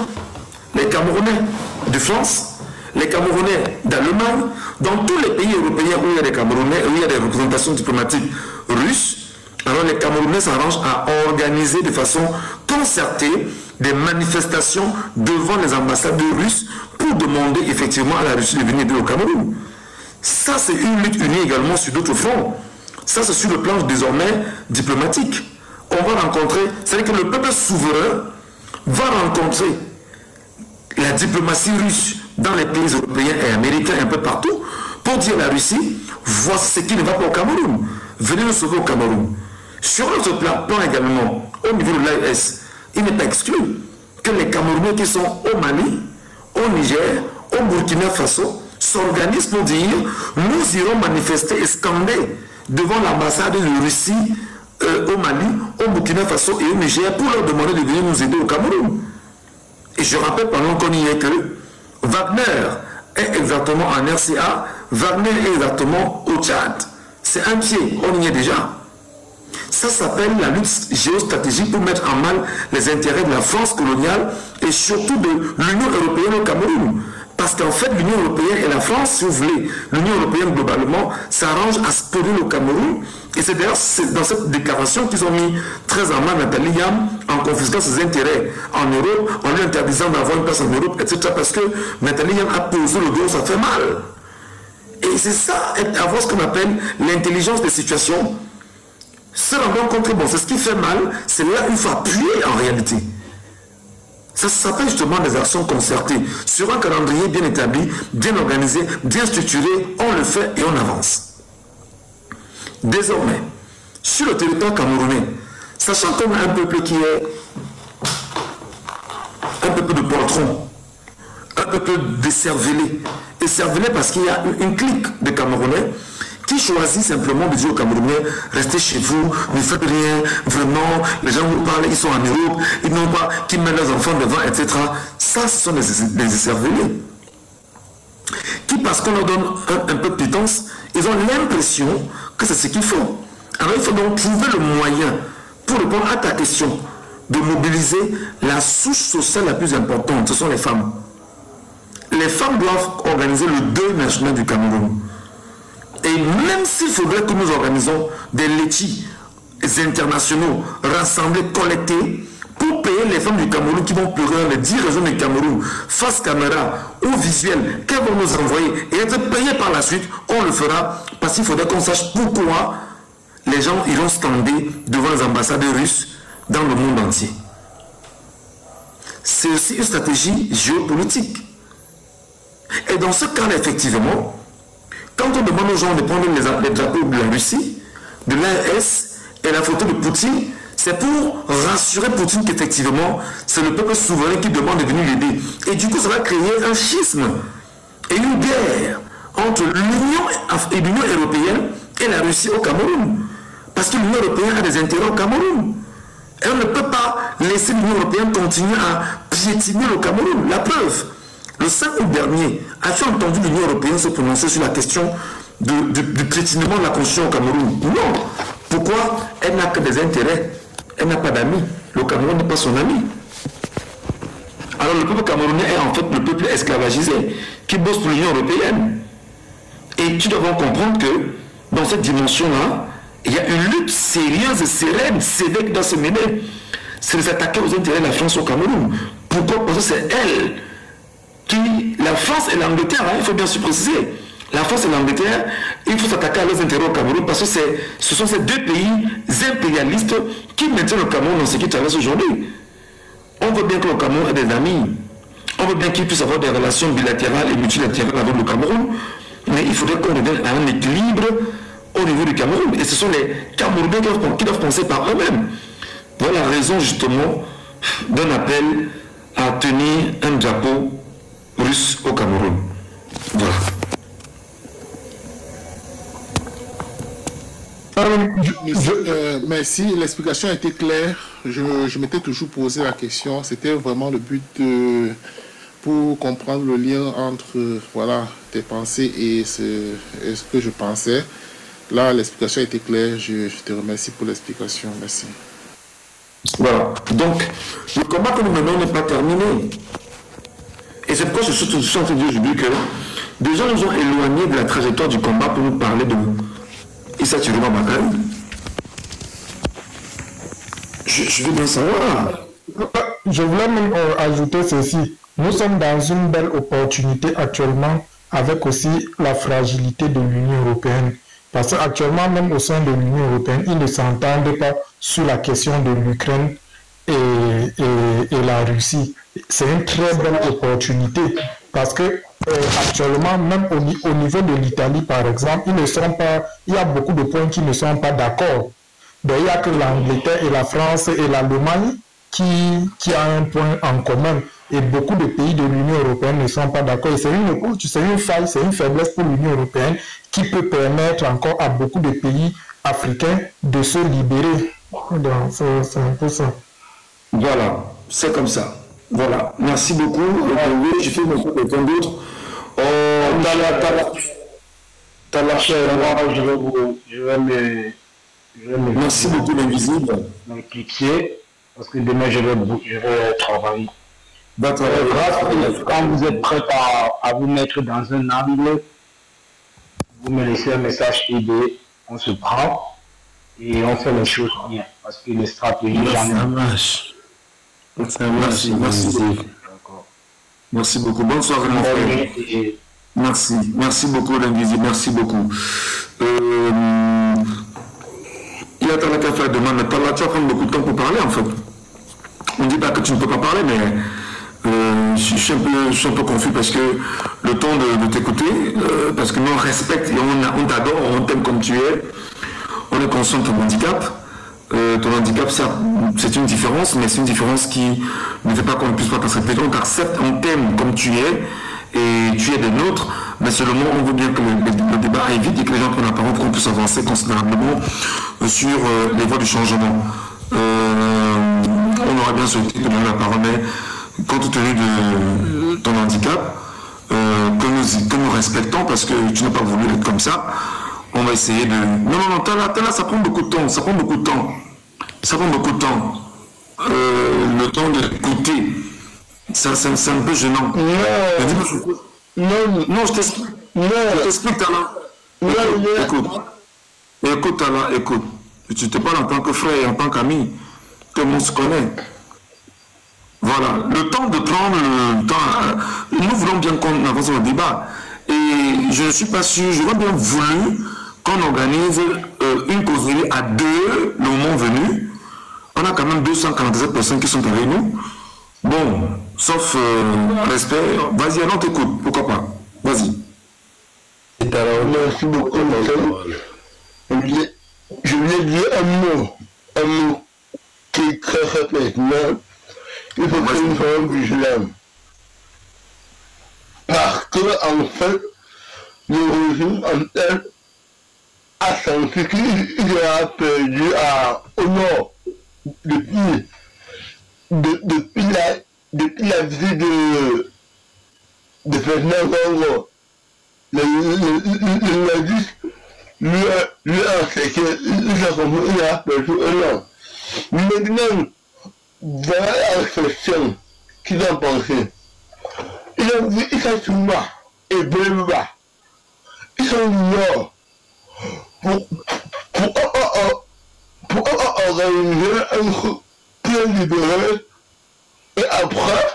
les Camerounais de France, les Camerounais d'Allemagne, dans tous les pays européens où il y a des Camerounais, où il y a des représentations diplomatiques russes, alors les Camerounais s'arrangent à organiser de façon concertée des manifestations devant les ambassadeurs russes pour demander effectivement à la Russie de venir aider au Cameroun. Ça, c'est une lutte unie également sur d'autres fronts. Ça, c'est sur le plan désormais diplomatique. On va rencontrer, c'est-à-dire que le peuple souverain va rencontrer la diplomatie russe dans les pays européens et américains un peu partout pour dire à la Russie, voici ce qui ne va pas au Cameroun. Venez nous sauver au Cameroun. Sur notre plan également, au niveau de l'AES, il n'est pas exclu que les Camerounais qui sont au Mali, au Niger, au Burkina Faso, s'organisent pour dire nous irons manifester et scander devant l'ambassade de Russie au Mali, au Burkina Faso et au Niger pour leur demander de venir nous aider au Cameroun. Et je rappelle pendant qu'on y est que Wagner est exactement en RCA, Wagner est exactement au Tchad. C'est un pied, on y est déjà. Ça s'appelle la lutte géostratégique pour mettre en mal les intérêts de la France coloniale et surtout de l'Union européenne au Cameroun. Parce qu'en fait, l'Union européenne et la France, si vous voulez, l'Union européenne globalement, s'arrange à spoiler le Cameroun. Et c'est d'ailleurs dans cette déclaration qu'ils ont mis très en mal Nathalie Yam en confisquant ses intérêts en Europe, en lui interdisant d'avoir une place en Europe, etc. Parce que Nathalie Yam a posé le dos, ça fait mal. Et c'est ça, avoir ce qu'on appelle l'intelligence des situations. Se rendant compte que bon, c'est ce qui fait mal, c'est là où il faut appuyer en réalité. Ça s'appelle justement des actions concertées. Sur un calendrier bien établi, bien organisé, bien structuré, on le fait et on avance. Désormais, sur le territoire camerounais, sachant qu'on a un peuple qui est un peuple de poltrons, un peuple décervelé, et cervelé parce qu'il y a une clique de Camerounais qui choisit simplement de dire aux Camerounais, restez chez vous, ne faites rien, vraiment, les gens vous parlent, ils sont en Europe, ils n'ont pas, qui mettent leurs enfants devant, etc. Ça, ce sont des cervelés. Qui, parce qu'on leur donne un peu de pitance, ils ont l'impression que c'est ce qu'il faut. Alors il faut donc trouver le moyen, pour répondre à ta question, de mobiliser la souche sociale la plus importante, ce sont les femmes. les femmes doivent organiser le deuil national du Cameroun. Et même s'il faudrait que nous organisons des laitiers internationaux rassemblés, collectés, pour payer les femmes du Cameroun qui vont pleurer dans les 10 régions du Cameroun, face caméra ou visuel, qu'elles vont nous envoyer et être payées par la suite, on le fera parce qu'il faudrait qu'on sache pourquoi les gens iront stander devant les ambassades russes dans le monde entier. C'est aussi une stratégie géopolitique. Et dans ce cas-là, effectivement, quand on demande aux gens de prendre les drapeaux de la Russie, de l'ARS et la photo de Poutine, c'est pour rassurer Poutine qu'effectivement, c'est le peuple souverain qui demande de venir l'aider. Et du coup, ça va créer un schisme et une guerre entre l'Union européenne et la Russie au Cameroun. Parce que l'Union européenne a des intérêts au Cameroun. Et on ne peut pas laisser l'Union européenne continuer à piétiner le Cameroun. La preuve, le 5 août dernier, as-tu entendu l'Union européenne se prononcer sur la question du piétinement de la Constitution au Cameroun? Non. Pourquoi? Elle n'a que des intérêts. Elle n'a pas d'amis. Le Cameroun n'est pas son ami. Alors le peuple camerounais est en fait le peuple esclavagisé qui bosse pour l'Union européenne. Et tu dois comprendre que dans cette dimension-là, il y a une lutte sérieuse et sereine, sévère qui doit se mener. C'est de s'attaquer aux intérêts de la France au Cameroun. Pourquoi? Parce que c'est elle qui... La France et l'Angleterre, hein, il faut bien se préciser. La France et l'Angleterre, il faut s'attaquer à leurs intérêts au Cameroun parce que ce sont ces deux pays impérialistes qui maintiennent le Cameroun dans ce qui traverse aujourd'hui. On veut bien que le Cameroun ait des amis. On veut bien qu'il puisse avoir des relations bilatérales et multilatérales avec le Cameroun. Mais il faudrait qu'on revienne à un équilibre au niveau du Cameroun. Et ce sont les Camerounais qui doivent penser par eux-mêmes. Voilà la raison justement d'un appel à tenir un drapeau russe au Cameroun. Voilà. Merci, l'explication était claire. Je m'étais toujours posé la question. C'était vraiment le but pour comprendre le lien entre voilà, tes pensées et ce que je pensais. Là, l'explication était claire. Je te remercie pour l'explication. Merci. Voilà. Donc, le combat que nous menons n'est pas terminé. Et c'est pourquoi je suis en train de dire aujourd'hui que des gens nous ont éloignés de la trajectoire du combat pour nous parler de Issa Tiruma Bakary. Je veux bien savoir. Je voulais même ajouter ceci. Nous sommes dans une belle opportunité actuellement avec aussi la fragilité de l'Union européenne. Parce qu'actuellement, même au sein de l'Union européenne, ils ne s'entendent pas sur la question de l'Ukraine et la Russie. C'est une très belle opportunité parce que actuellement, même au niveau de l'Italie, par exemple, il y a beaucoup de points qui ne sont pas d'accord. Il n'y a que l'Angleterre et la France et l'Allemagne qui a un point en commun. Et beaucoup de pays de l'Union européenne ne sont pas d'accord. Et c'est une faille, c'est une faiblesse pour l'Union européenne qui peut permettre encore à beaucoup de pays africains de se libérer. C'est un peu ça. Voilà, c'est comme ça. Voilà, merci beaucoup. Oui, je fais mon coup quelqu'un d'autre. Merci beaucoup, l'invisible. M'impliquer, parce que demain je vais travailler. Quand vous êtes prêt à vous mettre dans un angle, vous me laissez un message aider, on se prend et on fait les choses bien. Parce que les stratégies, j'en ai. Merci beaucoup. Bonne soirée, mon frère. Merci beaucoup, l'invisible. Merci beaucoup. Il y a Talaka qui fait la demande, mais Talaka, tu vas prendre beaucoup de temps pour parler, en fait. On ne dit pas que tu ne peux pas parler, mais je suis un peu confus parce que le temps de t'écouter, parce que nous on respecte et on t'adore, on t'aime comme tu es, on est conscient de ton handicap. Ton handicap, c'est une différence, mais c'est une différence qui ne fait pas qu'on ne puisse pas t'accepter. On t'accepte, on t'aime comme tu es, et tu es des nôtres, mais seulement on veut bien que le débat aille vite et que les gens prennent la parole pour qu'on puisse avancer considérablement sur les voies du changement. On aurait bien souhaité te donner la parole, mais compte tenu de ton handicap, que nous respectons, parce que tu n'as pas voulu être comme ça, on va essayer de... Non, Tala, ça prend beaucoup de temps, ça prend beaucoup de temps. Le temps d'écouter C'est un peu gênant. Non, je t'explique. Je t'explique, Tala. Écoute, Tala, écoute. Tu te parles en tant que frère et en tant qu'ami. Tout le monde se connaît. Voilà. Le temps de prendre le temps. Nous voulons bien qu'on avance dans le débat. Et je ne suis pas sûr, j'aurais bien voulu qu'on organise une causerie à deux le moment venu. On a quand même 247 personnes qui sont avec nous. Bon, sauf respect. Vas-y, alors t'écoute, pourquoi pas. Vas-y. Merci beaucoup, je voulais dire un mot qui est très pertinent. Il faut que nous soyons vigilants. Parce que, en fait, le régime en tête a senti qu'il a perdu au nord depuis la visite de Ferdinand Congo. Le nordiste lui a fait qu'il a perdu au nord. Maintenant, voilà la réflexion qu'ils ont pensé. Ils ont vu Issatouma et Bemba. Ils sont morts pour organiser un coup bien libéré et après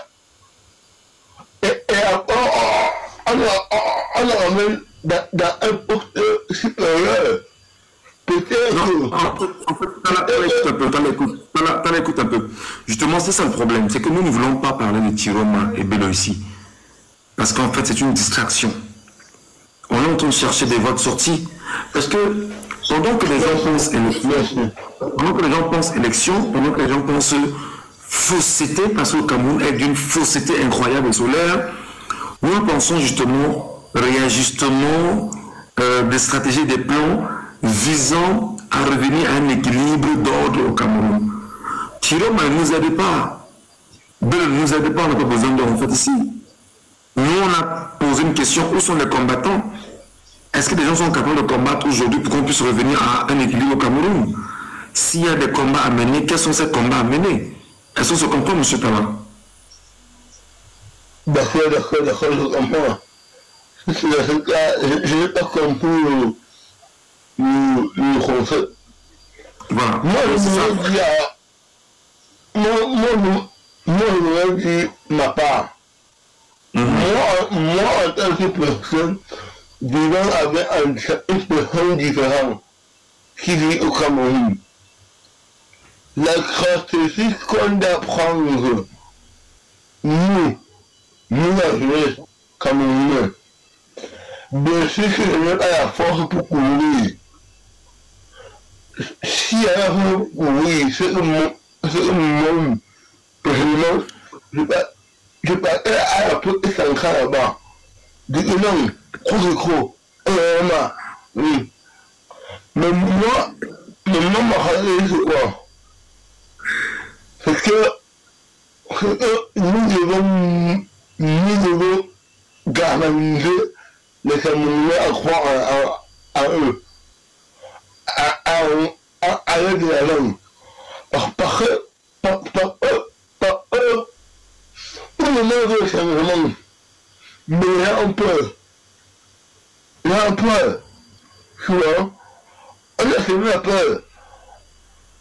on le ramène dans un poste supérieur. T'en écoute un peu. Justement, c'est ça le problème. C'est que nous ne voulons pas parler de Tiroma et Bello ici. Parce qu'en fait, c'est une distraction. On est en train de chercher des votes sortis. Parce que pendant que les gens pensent élection, pendant que les gens pensent fausseté, parce que le Cameroun est d'une fausseté incroyable et solaire, nous pensons justement réajustement des stratégies, des plans visant à revenir à un équilibre d'ordre au Cameroun. Tiroma ne nous aide pas. Bello ne nous aide pas, on n'a pas besoin d'en fait ici. Nous, on a posé une question, où sont les combattants? Est-ce que les gens sont capables de combattre aujourd'hui pour qu'on puisse revenir à un équilibre au Cameroun? S'il y a des combats à mener, quels sont ces combats à mener? Est-ce qu'on se comprend, M. Tala? D'accord, je comprends. Je n'ai pas compris le concept. Voilà. Moi, je voudrais dire ma part. Moi, en tant que personne, vivant avec une personne différente qui vit au Cameroun, la caractéristique qu'on doit prendre, nous la jeunesse camerounaise, bien sûr que je n'ai pas la force pour courir. Si y a la force pour courir, c'est que moi, personnellement, je partais à la porte de Sankara là-bas. Je dis non, trop, oui. Mais moi, ma réalité, c'est quoi? C'est que nous devons galvaniser les Camerounais à croire à eux, à l'aide de la langue. Par eux, pour le moment de changement, mais il y a un peu, tu vois, on a fait la peur,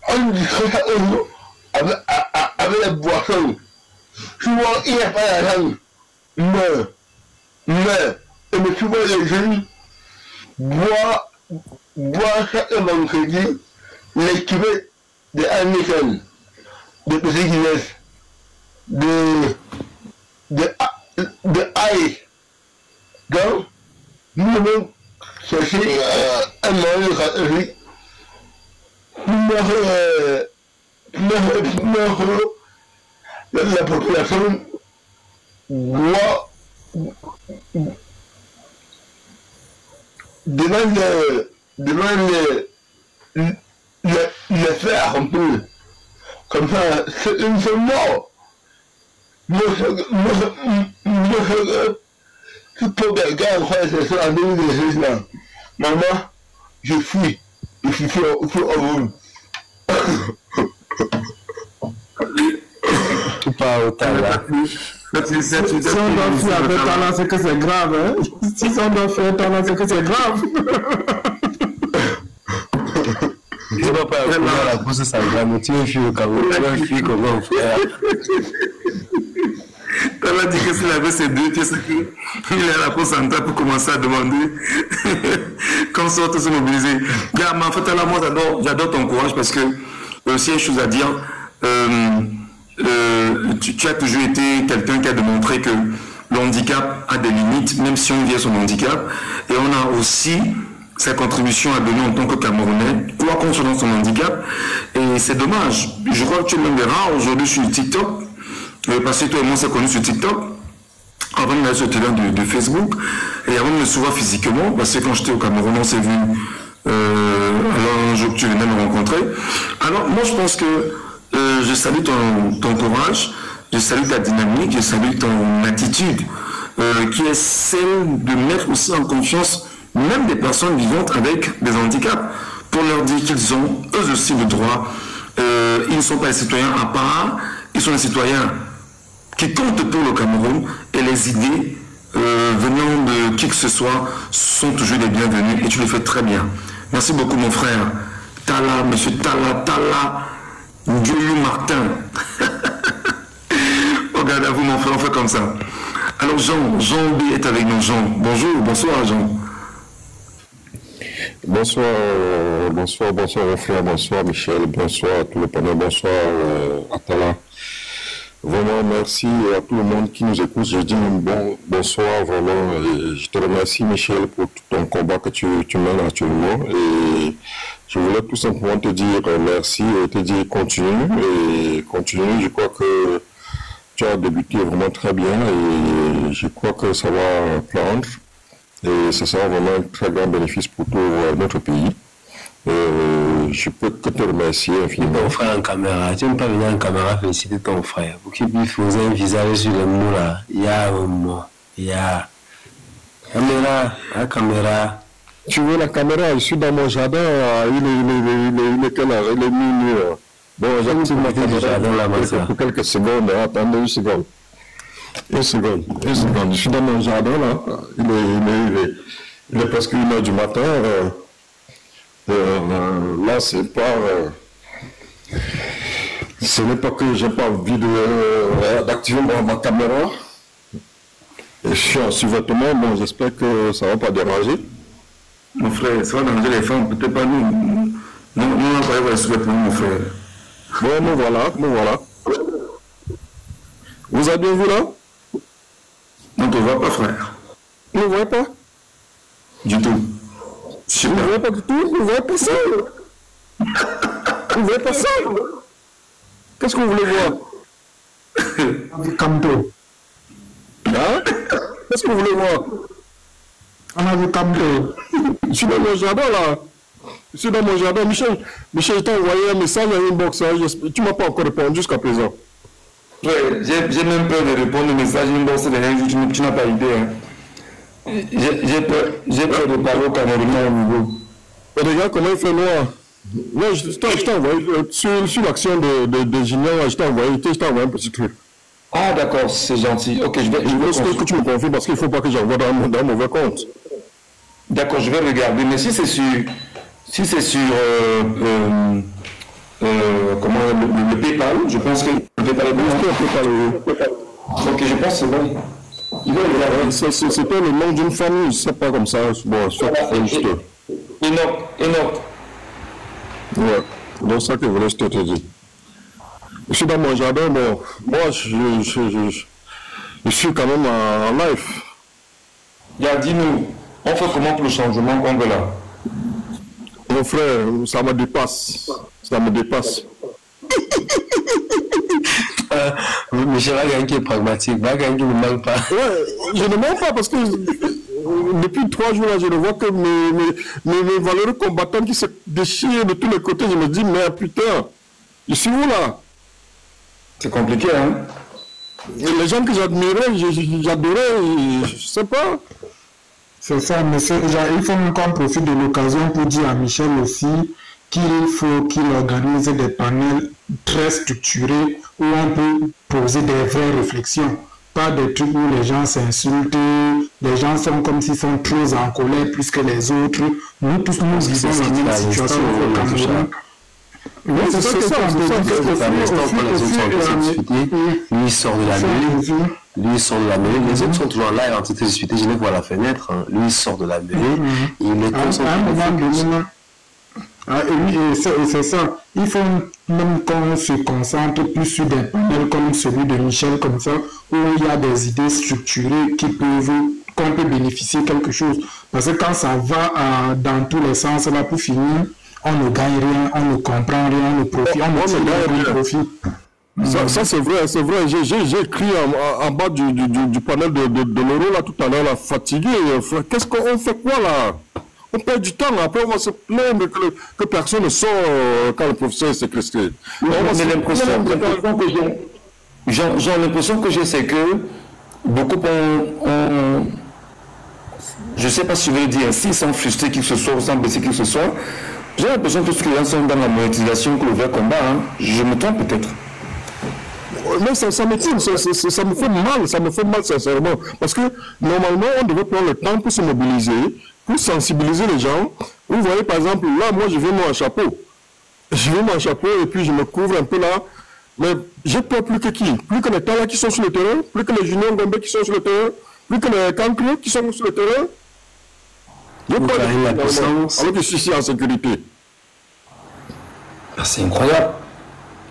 on discute avec la boisson, tu vois, il n'y a pas la langue, mais tu vois les jeunes boire chaque vendredi l'équivalent de Anniken, de Petit Guinness, de Aïe. Donc, nous devons chercher un moyen de stratégie pour la population doit devant les faire accomplir. Comme ça, c'est une seule mort. Moi, je peux quelqu'un croire que c'est ça en 2016 là. Maman, je fuis au monde. Tu parles au Tala. Si on doit faire avec talent, c'est que c'est grave. Hein? Si on doit faire talent, c'est que c'est grave. Tu ne vas pas aller à la course sans grave. Tu es une fille au Cameroun. Tu es une fille comment, frère? Talent dit que s'il avait ces 2 pièces, il est à la course centrale pour commencer à demander qu'on sorte se mobiliser. Mais en fait, Talent, moi, j'adore ton courage parce que s'il y a une chose à dire, tu as toujours été quelqu'un qui a démontré que le handicap a des limites, même si on vit à son handicap. Et on a aussi sa contribution à donner en tant que Camerounais, quoi qu'on soit dans son handicap. Et c'est dommage. Je crois que tu es l'un des rares aujourd'hui sur TikTok, parce que toi et moi, on s'est connus sur TikTok, avant de aller sur le terrain de Facebook, et avant de me souvoir physiquement, parce que quand j'étais au Cameroun, on s'est vu, alors un jour que tu venais me rencontrer. Alors, moi, je pense que je salue ton courage, je salue ta dynamique, je salue ton attitude, qui est celle de mettre aussi en confiance même des personnes vivantes avec des handicaps, pour leur dire qu'ils ont eux aussi le droit. Ils ne sont pas des citoyens à part, ils sont des citoyens qui comptent pour le Cameroun, et les idées venant de qui que ce soit sont toujours les bienvenues, et tu le fais très bien. Merci beaucoup mon frère. Tala, monsieur Tala, Dieu Martin. Regardez à vous mon frère, on fait comme ça. Alors Jean B est avec nous. Jean, bonsoir Jean. Bonsoir mon frère, bonsoir Michel, bonsoir à tout le panel, bonsoir à Tala. Vraiment merci à tout le monde qui nous écoute. Je dis bonsoir vraiment. Et je te remercie Michel pour tout ton combat que tu mènes actuellement. Et je voulais tout simplement te dire merci et te dire continue. Je crois que tu as débuté vraiment très bien et je crois que ça va prendre. Et ça sera vraiment un très grand bénéfice pour tout notre pays. Je peux que te remercier infiniment. Ton frère en caméra, tu ne peux pas venir en caméra féliciter ton frère. Pour qu'il puisse poser un visage sur le mot là, il y a un mot, il y a la caméra. Tu veux la caméra? Je suis dans mon jardin, il est quelle heure? Il est minuit. Bon, j'active ma caméra pour quelques secondes. Attendez une seconde. Une seconde. Je suis dans mon jardin là. Il est presque 1h du matin. Là, c'est pas. Ce n'est pas que j'ai pas envie d'activer ma caméra. Et je suis en sous-vêtement. Bon, j'espère que ça ne va pas déranger. Mon frère, ça va déranger les femmes, peut-être pas nous. Nous, on n'a pas eu les sous-vêtements, mon frère. Bon, me voilà. Vous avez bien vu là? On ne te voit pas, frère. Vous ne voyez pas? Du tout. Vous ne voyez pas du tout? Vous ne voyez pas ça? Vous ne voyez pas ça? Qu'est-ce que vous voulez voir? Camto. Hein? Qu'est-ce que vous voulez voir? On a vu Camto. Je suis dans mon jardin là. Je suis dans mon jardin. Michel, je t'ai envoyé un message à inbox. Tu ne m'as pas encore répondu jusqu'à présent. Ouais, j'ai même peur de répondre au message inbox de rien, tu n'as pas idée. Hein. J'ai peur de parler au Camerounais au niveau. Et regarde comment il fait noir. Ouais, je t'ai envoyé sur l'action de Julien, je t'ai envoyé un petit truc. Ah d'accord, c'est gentil. Ok, je vais que tu me confirmes parce qu'il ne faut pas que j'envoie dans mon mauvais compte. D'accord, je vais regarder. Mais si c'est sur comment le PayPal, je pense que le PayPal est bon. Ok, je pense que c'est bon. C'était le nom d'une famille, c'est pas comme ça. Bon, c'est juste. Enoch. Ouais, donc ça que je voulais te dire. Je suis dans mon jardin, bon, moi je suis quand même en live. Dis-nous, on fait comment pour le changement qu'on veut là? Mon frère, ça me dépasse. Michel a quelqu'un qui est pragmatique, il y a quelqu'un qui ne manque pas. Ouais, je ne manque pas parce que depuis 3 jours là, je ne vois que mes valeureux combattants qui se déchirent de tous les côtés. Je me dis, mais putain, je suis où là? C'est compliqué, hein? Les gens que j'admirais, j'adorais, je ne sais pas. C'est ça, mais il faut qu'on profite de l'occasion pour dire à Michel aussi qu'il faut qu'il organise des panels très structurés où on peut poser des vraies réflexions. pas des trucs où les gens s'insultent, les gens sont comme s'ils sont trop en colère plus que les autres. Nous tous, nous vivons la même situation au Cameroun. Oui, c'est ça, lui il sort de la mêlée, les autres sont toujours là, et en train de discuter, je les vois à la fenêtre, hein. Lui il sort de la mêlée, il est concentré. Et c'est ça, il faut même qu'on se concentre plus sur des panels comme celui de Michel, comme ça, où il y a des idées structurées qu'on peut bénéficier quelque chose. Parce que quand ça va dans tous les sens, là, pour finir, on ne gagne rien, on ne comprend rien, on ne profite, on ne tire rien profit. Ça c'est vrai. J'ai écrit en bas du panel de l'euro là tout à l'heure, fatigué. Qu'est-ce qu'on fait quoi là? On perd du temps, après on va se plaindre que personne ne sort quand le professeur est séquestré. J'ai l'impression que j'ai, c'est que beaucoup ont je ne sais pas si je veux dire, s'ils sont frustrés qui que ce soit, ou sans blesser qui que ce soit, j'ai l'impression que tous les gens sont dans la monétisation que le vrai combat. Hein. Je me trompe peut-être. Mais ça m'étonne, ça me fait mal sincèrement. Parce que normalement, on devait prendre le temps pour se mobiliser, pour sensibiliser les gens. Vous voyez, par exemple, là, moi, je vais moi un chapeau. Je vais moi un chapeau et puis je me couvre un peu là. Mais j'ai peur plus que qui? Plus que les Tala qui sont sur le terrain, plus que les Juniors Gombe qui sont sur le terrain, plus que les Cancreux qui sont sur le terrain. J'ai peur de la puissance. Alors que je suis ici en sécurité. C'est incroyable.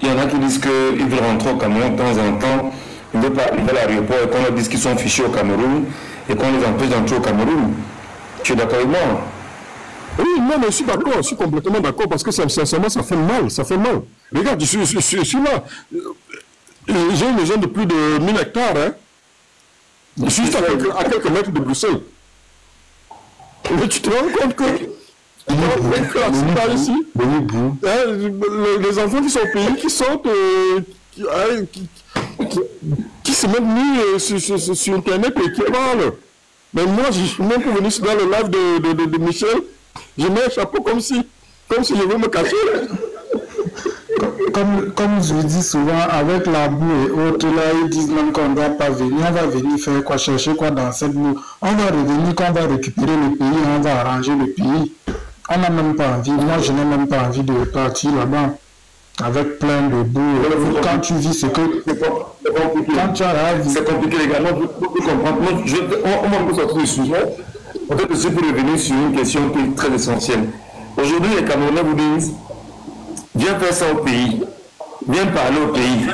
Il y en a qui disent qu'ils veulent rentrer au Cameroun de temps en temps. Ils veulent pas arriver à l'aéroport et qu'on leur dise qu'ils sont fichés au Cameroun et qu'on les empêche d'entrer au Cameroun. Tu es d'accord avec moi? Oui, non, mais je suis d'accord, je suis complètement d'accord parce que sincèrement, ça fait mal. Regarde, je suis là. J'ai une maison de plus de 1000 hectares. Hein. Je suis juste à quelques mètres de Bruxelles. Mais tu te rends compte que ici, les enfants qui sont au pays, qui sortent, qui se mettent mis sur Internet et qui parlent. Mais moi, même pour venir dans le live de Michel, je mets un chapeau comme si je veux me cacher. Comme je dis souvent, avec la boue et autres, là, ils disent même qu'on ne doit pas venir. On va venir faire quoi, chercher quoi dans cette boue. On va revenir, qu'on va récupérer le pays, on va arranger le pays. On n'a même pas envie, moi je n'ai même pas envie de partir là-bas avec plein de boue. Quand tu vis, c'est que quand tu as la vie. C'est compliqué les gars, pour comprendre. On va sortir du sujet. Peut-être aussi pour revenir sur une question qui est très essentielle. Aujourd'hui, les Camerounais vous disent viens faire ça au pays, viens parler au pays.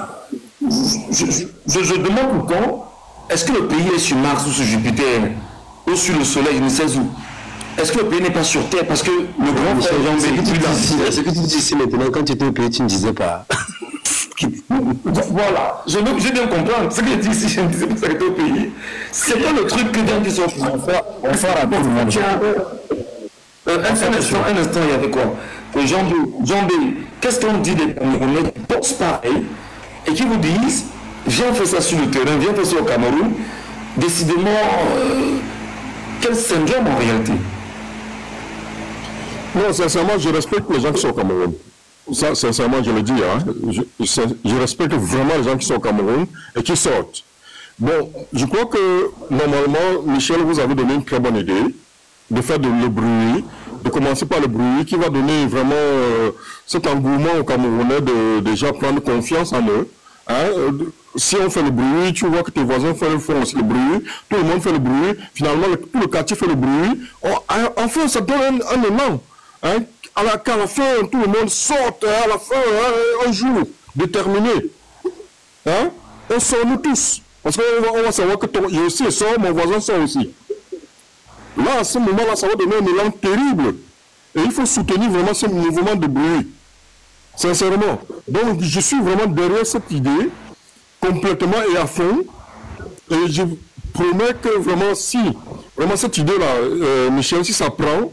Je demande pourquoi, est-ce que le pays est sur Mars ou sur Jupiter ou sur le Soleil, je ne sais où? Est-ce que le pays n'est pas sur Terre? Parce que le grand frère Jean-B est plus là. Ce que tu dis ici maintenant, quand tu étais au pays, tu ne disais pas. Voilà, je veux bien comprendre. Ce que je dis ici, je ne disais pas que c'était au pays. C'est pas le truc que vient de sortir. On fait rapide. Un instant, il y avait quoi? Jean-B, qu'est-ce qu'on dit des Camerounais qui pensent pareil et qui vous disent viens faire ça sur le terrain, viens faire ça au Cameroun? Décidément, quel syndrome en réalité? Non, sincèrement, je respecte les gens qui sont au Cameroun. Ça, sincèrement, je le dis. Hein. Je respecte vraiment les gens qui sont au Cameroun et qui sortent. Bon, je crois que, normalement, Michel, vous avez donné une très bonne idée de faire le bruit, de commencer par le bruit qui va donner vraiment cet engouement aux Camerounais de déjà prendre confiance en eux. Hein. Si on fait le bruit, tu vois que tes voisins font aussi le bruit, tout le monde fait le bruit, finalement, tout le quartier fait le bruit. Enfin, ça donne un élan. Hein, qu'à la fin, tout le monde sorte, à la fin, un jour déterminé. Hein, on sort nous tous. Parce qu'on va savoir que je aussi sors, mon voisin sort aussi. Là, à ce moment-là, ça va donner un élan terrible. Et il faut soutenir vraiment ce mouvement de bruit. Sincèrement. Donc, je suis vraiment derrière cette idée, complètement et à fond. Et je promets que vraiment, si vraiment cette idée-là, Michel, si ça prend,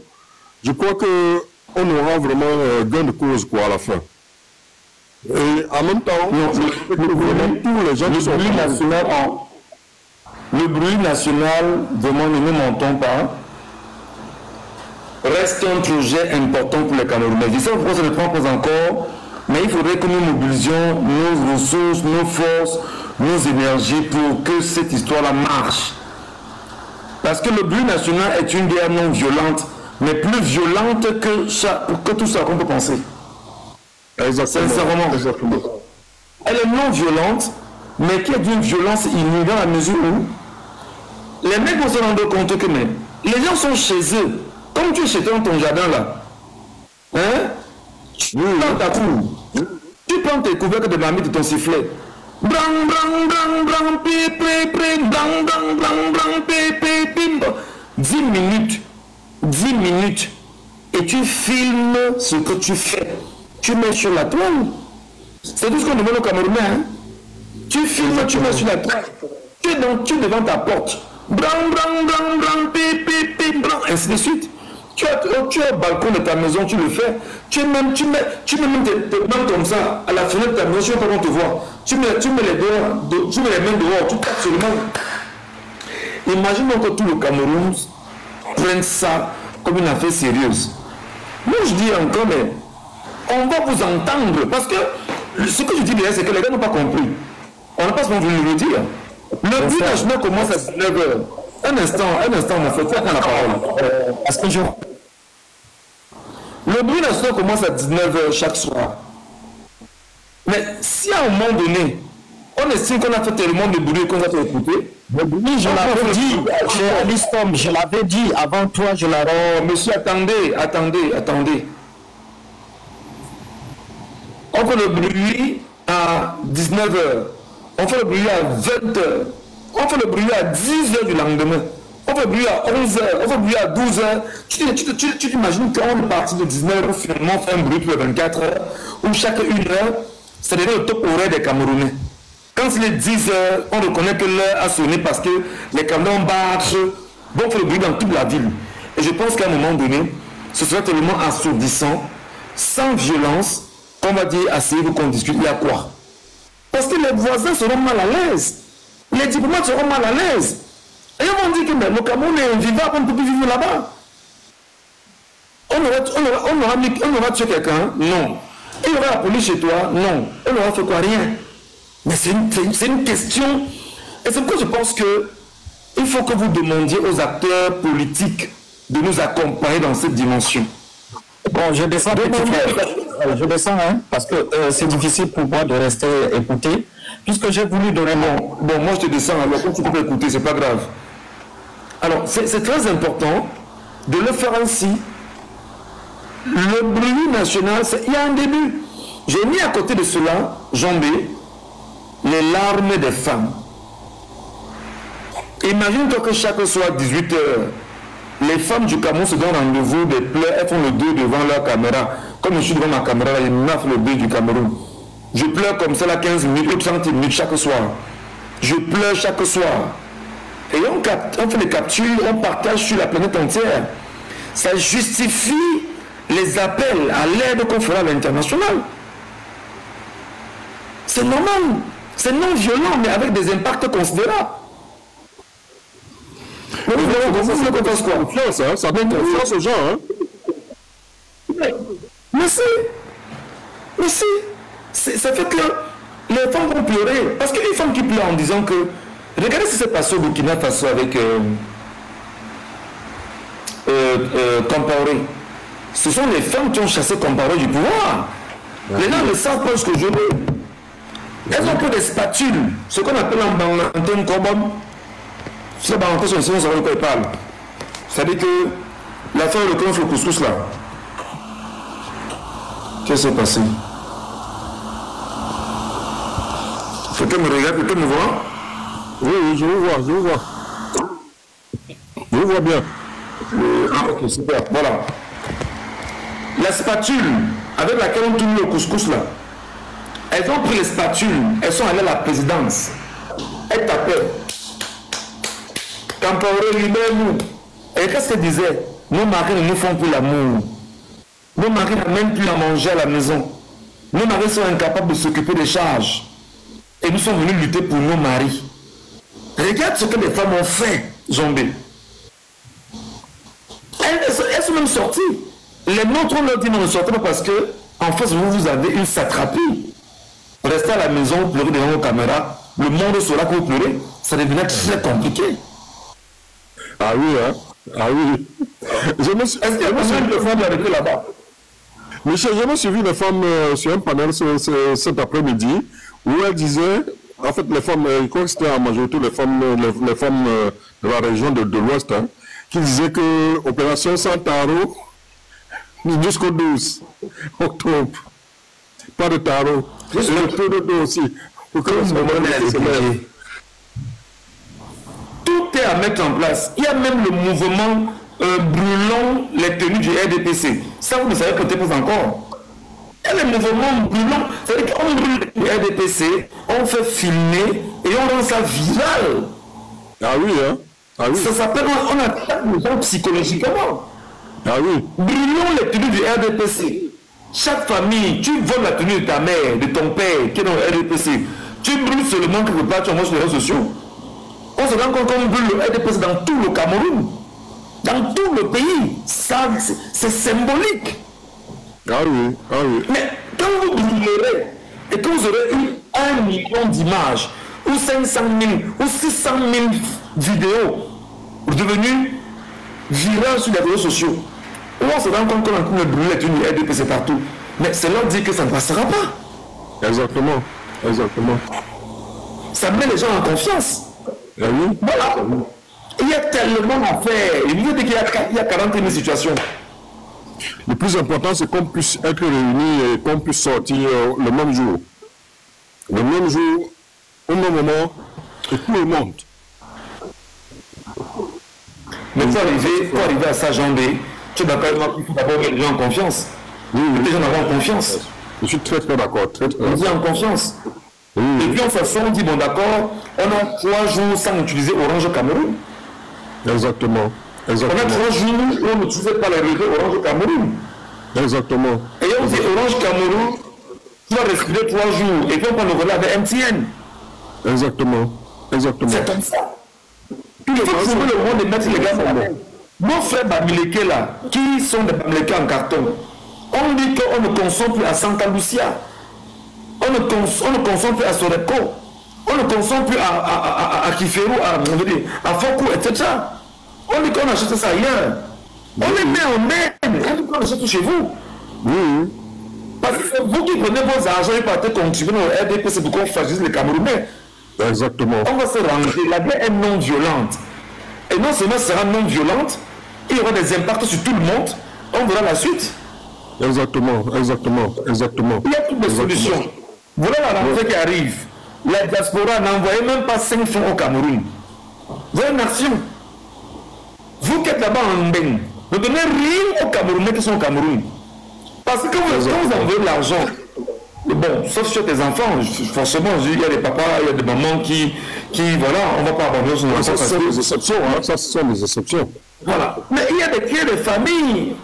je crois qu'on aura vraiment gain de cause quoi, à la fin. Et en même temps, tous les gens qui sont le bruit national, vraiment, ne nous mentons pas, reste un projet important pour les Camerounais. Je sais pas pourquoi ça ne prend pas encore, mais il faudrait que nous mobilisions nos ressources, nos forces, nos énergies pour que cette histoire-là marche. Parce que le but national est une guerre non violente, mais plus violente que tout ça qu'on peut penser. Sincèrement. Elle est non violente, mais qui est d'une violence inouïe dans la mesure où les mecs vont se rendre compte que mais, les gens sont chez eux. Comme tu es chez toi dans ton jardin là. Hein? Tu prends ta cour. Tu prends tes couvercles de marmite de ton sifflet. Bran, bran, bran, bran, pi, pi, pi, bran, bran, bran, bran, pi, pi, pi. 10 minutes. 10 minutes. Et tu filmes ce que tu fais. Tu mets sur la toile. C'est tout ce qu'on demande aux Camerounais. Hein? Tu filmes, tu mets sur la toile. Tu es devant ta porte. Bran, bran, bran, bran, pi, pi, pi, bran, ainsi de suite. Tu es au balcon de ta maison, tu le fais. Tu mets même tes mains comme ça à la fenêtre de ta maison, tu ne veux pas qu'on te voit. Tu mets les mains dehors, tu tapes seulement. Imagine que tout le Cameroun prenne ça comme une affaire sérieuse. Moi je dis encore, mais on va vous entendre. Parce que ce que je dis derrière, c'est que les gars n'ont pas compris. On n'a pas besoin de le dire. Le but national commence à 19h. Un instant, on a fait faire la parole. Parce que le bruit national commence à 19h chaque soir. Mais si à un moment donné, on estime qu'on a fait tellement de bruit qu'on va te écouter. Oui, je l'avais dit, je l'avais dit avant toi, je l'avais. Oh, monsieur, attendez. On fait le bruit à 19h. On fait le bruit à 20h. On fait le bruit à 10h du lendemain. On fait le bruit à 11h. On fait le bruit à 12h. Tu t'imagines qu'on est parti de 19h, finalement, on fait un bruit pour 24h, où chaque 1 heure, ça devient le top horaire des Camerounais. Quand il est 10h, on reconnaît que l'heure a sonné parce que les camions marchent. Bon, on fait le bruit dans toute la ville. Et je pense qu'à un moment donné, ce sera tellement assourdissant, sans violence, qu'on va dire, asseyez-vous qu'on discute, il y a quoi? Parce que les voisins seront mal à l'aise. Les diplomates seront mal à l'aise. Et ils vont dire que le Cameroun est invivable, on ne peut plus vivre là-bas. On aura tué quelqu'un? Non. Il y aura la police chez toi? Non. On aura fait quoi? Rien. Mais c'est une question. Et c'est pourquoi je pense que il faut que vous demandiez aux acteurs politiques de nous accompagner dans cette dimension. Bon, je descends hein, parce que c'est difficile pour moi de rester écouté, puisque j'ai voulu donner mon... Bon, moi je te descends, alors quand tu peux écouter, c'est pas grave. Alors, c'est très important de le faire ainsi. Le bruit national, il y a un début. J'ai mis à côté de cela, Jambé, les larmes des femmes. Imagine-toi que chaque soir, 18h, les femmes du Cameroun se donnent rendez-vous, des pleurs, elles font le deuil devant leur caméra. Comme je suis devant ma caméra, ils m'affent le deuil du Cameroun. Je pleure comme ça, là, 15 minutes ou 30 minutes chaque soir. Je pleure chaque soir. Et on fait des captures, on partage sur la planète entière. Ça justifie les appels à l'aide qu'on fera à l'international. C'est normal. C'est non violent, mais avec des impacts considérables. Ça donne confiance aux gens. Hein? Mais ça fait que les femmes vont pleurer. Parce qu'une femme qui pleure en disant que regardez ce qui s'est passé au Burkina Faso avec Compaoré. Ce sont les femmes qui ont chassé Compaoré du pouvoir. Les gens ne savent pas ce que je veux. Elles ont pris des spatules, ce qu'on appelle en banlantine carbone. C'est pas encore sur le silence, on va de quoi il parle. C'est-à-dire que l'affaire de conf le couscous là. Qu'est-ce qui s'est passé? Quelqu'un me regarde, quelqu'un me voit? Oui, je vous vois. Je vous vois bien. Ah ok, super, voilà. La spatule avec laquelle on tourne le couscous là, elles ont pris les spatules, elles sont allées à la présidence. Elles tapaient. Compaoré, libère-nous. Et qu'est-ce qu'elle disait? Nos maris ne nous font plus l'amour. Nos maris n'amènent plus à manger à la maison. Nos maris sont incapables de s'occuper des charges. Et nous sommes venus lutter pour nos maris. Regarde ce que les femmes ont fait, Zombé. Elles sont même sorties. Les nôtres, on leur dit non, ne sortez pas parce que, en face, vous avez une satrapie. Restez à la maison, pleurez devant vos caméras. le monde saura que vous pleurez, ça devenait très compliqué. Ah oui, hein? Ah oui. Est-ce qu'il y a une femme arrêtée là-bas? Michel, j'ai suivi une femme sur un panel cet après-midi où elle disait, en fait, les femmes, je crois que c'était en majorité les femmes de la région de l'Ouest, hein, qui disaient que opération sans tarot jusqu'au 12 octobre. Pas de tarot. Le taux de dos aussi. Tout est à mettre en place. Il y a même le mouvement brûlons les tenues du RDPC. Ça, vous ne savez peut-être pas encore. Il y a le mouvement brûlant. C'est-à-dire qu'on brûle le RDPC, on fait filmer et on rend ça viral. Ah oui, hein? Ah oui. Ça s'appelle, on attaque les gens psychologiquement. Ah oui. Brûlons les tenues du RDPC. Chaque famille, tu voles la tenue de ta mère, de ton père, qui est dans le RDPC. Tu brûles seulement quelque part, tu envoies sur les réseaux sociaux. On se rend compte qu'on brûle le RDPC dans tout le Cameroun. Dans tout le pays. Ça, c'est symbolique. Ah oui, ah oui. Mais quand vous brûlerez, et que vous aurez eu 1 million d'images, ou 500 000, ou 600 000 vidéos devenues virales sur les réseaux sociaux, on se rend compte qu'on est en train de brûler une RDPC partout. Mais c'est leur dire que ça ne passera pas. Exactement. Exactement. Ça met les gens en confiance. Ah oui. Voilà. Il y a tellement d'affaires. Il veut dire qu'il y a 40 000 situations. Le plus important, c'est qu'on puisse être réunis et qu'on puisse sortir le même jour. Le même jour, au même moment, et tout le monde. Mais pour arriver à s'ajamber, il faut d'abord mettre les gens en confiance. Oui, les gens avoir confiance. Je suis très d'accord. On dit en confiance. Oui. Et puis en façon, on dit, bon d'accord, on a 3 jours sans utiliser Orange au Cameroun. Exactement. Exactement. On a 3 jours où on n'utilisait pas les réseaux Orange au Cameroun. Exactement. Et on dit Orange Cameroun, tu vas respirer 3 jours. Et puis on prend le relais avec MTN. Exactement. Exactement. C'est comme ça. Il faut trouver le moyen de mettre les gars là. Nos frères Bamileke là, qui sont des Bamileke en carton, on dit qu'on ne consomme plus à Santa Lucia. On ne consomme plus à Soreco. On ne consomme plus à Kiferou, à Fokou, etc. On dit qu'on achète ça ailleurs. On les met en main. On dit qu'on achète tout chez vous. Oui. Parce que vous qui prenez vos argents et partez contribuer au RDPC pour qu'on fragilise les Camerounais. Exactement. On va se ranger. La guerre est non violente. Et non seulement elle sera non violente, il y aura des impacts sur tout le monde. On verra la suite. Exactement. Exactement. Il y a toutes les solutions. Voilà la rentrée qui arrive. La diaspora n'envoyait même pas 5 francs au Cameroun. Vous avez une nation. Vous qui êtes là-bas en Mbeng, ne donnez rien aux Camerounais qui sont au Cameroun. Parce que quand vous envoyez de l'argent, bon, sauf sur tes enfants, forcément, il y a des papas, il y a des mamans qui voilà, on ne va pas abandonner son enfant. Ça, ce sont des exceptions, hein. Ça, ce sont des exceptions. Voilà. Mais il y a des familles.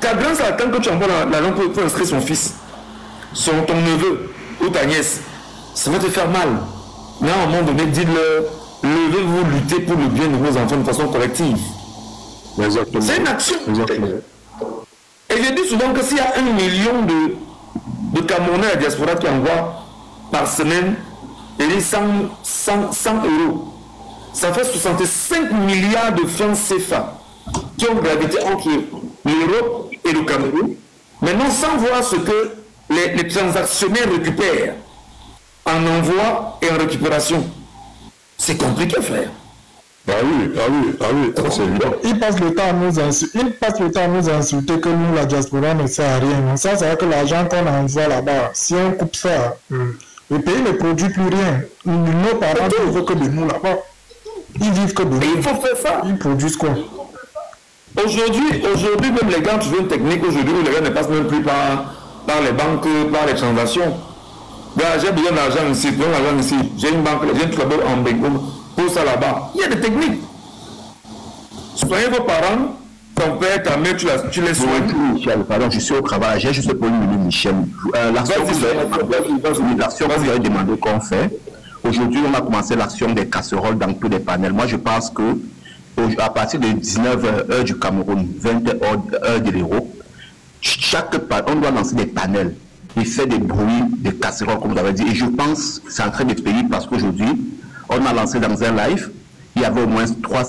Ta grand ça attend que tu envoies la langue pour inscrire son fils, ton neveu ou ta nièce. Ça va te faire mal. Mais à un moment donné, dites-leur, levez-vous, lutter pour le bien de vos enfants de façon collective. Exactement. C'est une action. Exactement. Et je dis souvent que s'il y a 1 million de Camerounais à la diaspora qui envoient par semaine, et les 100 euros, ça fait 65 milliards de francs CFA qui ont gravité entre l'Europe et le Cameroun. Maintenant, sans voir ce que les transactionnaires récupèrent en envoi et en récupération, c'est compliqué, frère. Ah oui, c'est évident. Il passe le temps à nous insulter que nous, la diaspora, ne sert à rien. Ça, c'est que l'argent qu'on envoie là-bas, si on coupe ça, le pays ne produit plus rien. Nos parents ne veulent que de nous là-bas. Ils vivent que de nous. Il faut faire ça. Ils produisent quoi? Aujourd'hui, même les gars, tu veux une technique aujourd'hui où les gars ne passent même plus par les banques, par les transactions. Là, j'ai besoin d'argent ici, j'ai une banque, j'ai tout d'abord en banque. Pour ça là-bas. Il y a des techniques. Soignez vos parents, ton père, ta mère, tu les soignes. Michel, pardon, je suis au travail. J'ai juste pour une minute, Michel. L'action que vous avez demandé qu'on fait, aujourd'hui, on a commencé l'action des casseroles dans tous les panels. Moi, je pense que à partir de 19h du Cameroun, 20h de l'Europe, on doit lancer des panels il fait des bruits de casseroles, comme vous avez dit. Et je pense que c'est en train d'être payé parce qu'aujourd'hui, on a lancé dans un live, il y avait au moins 3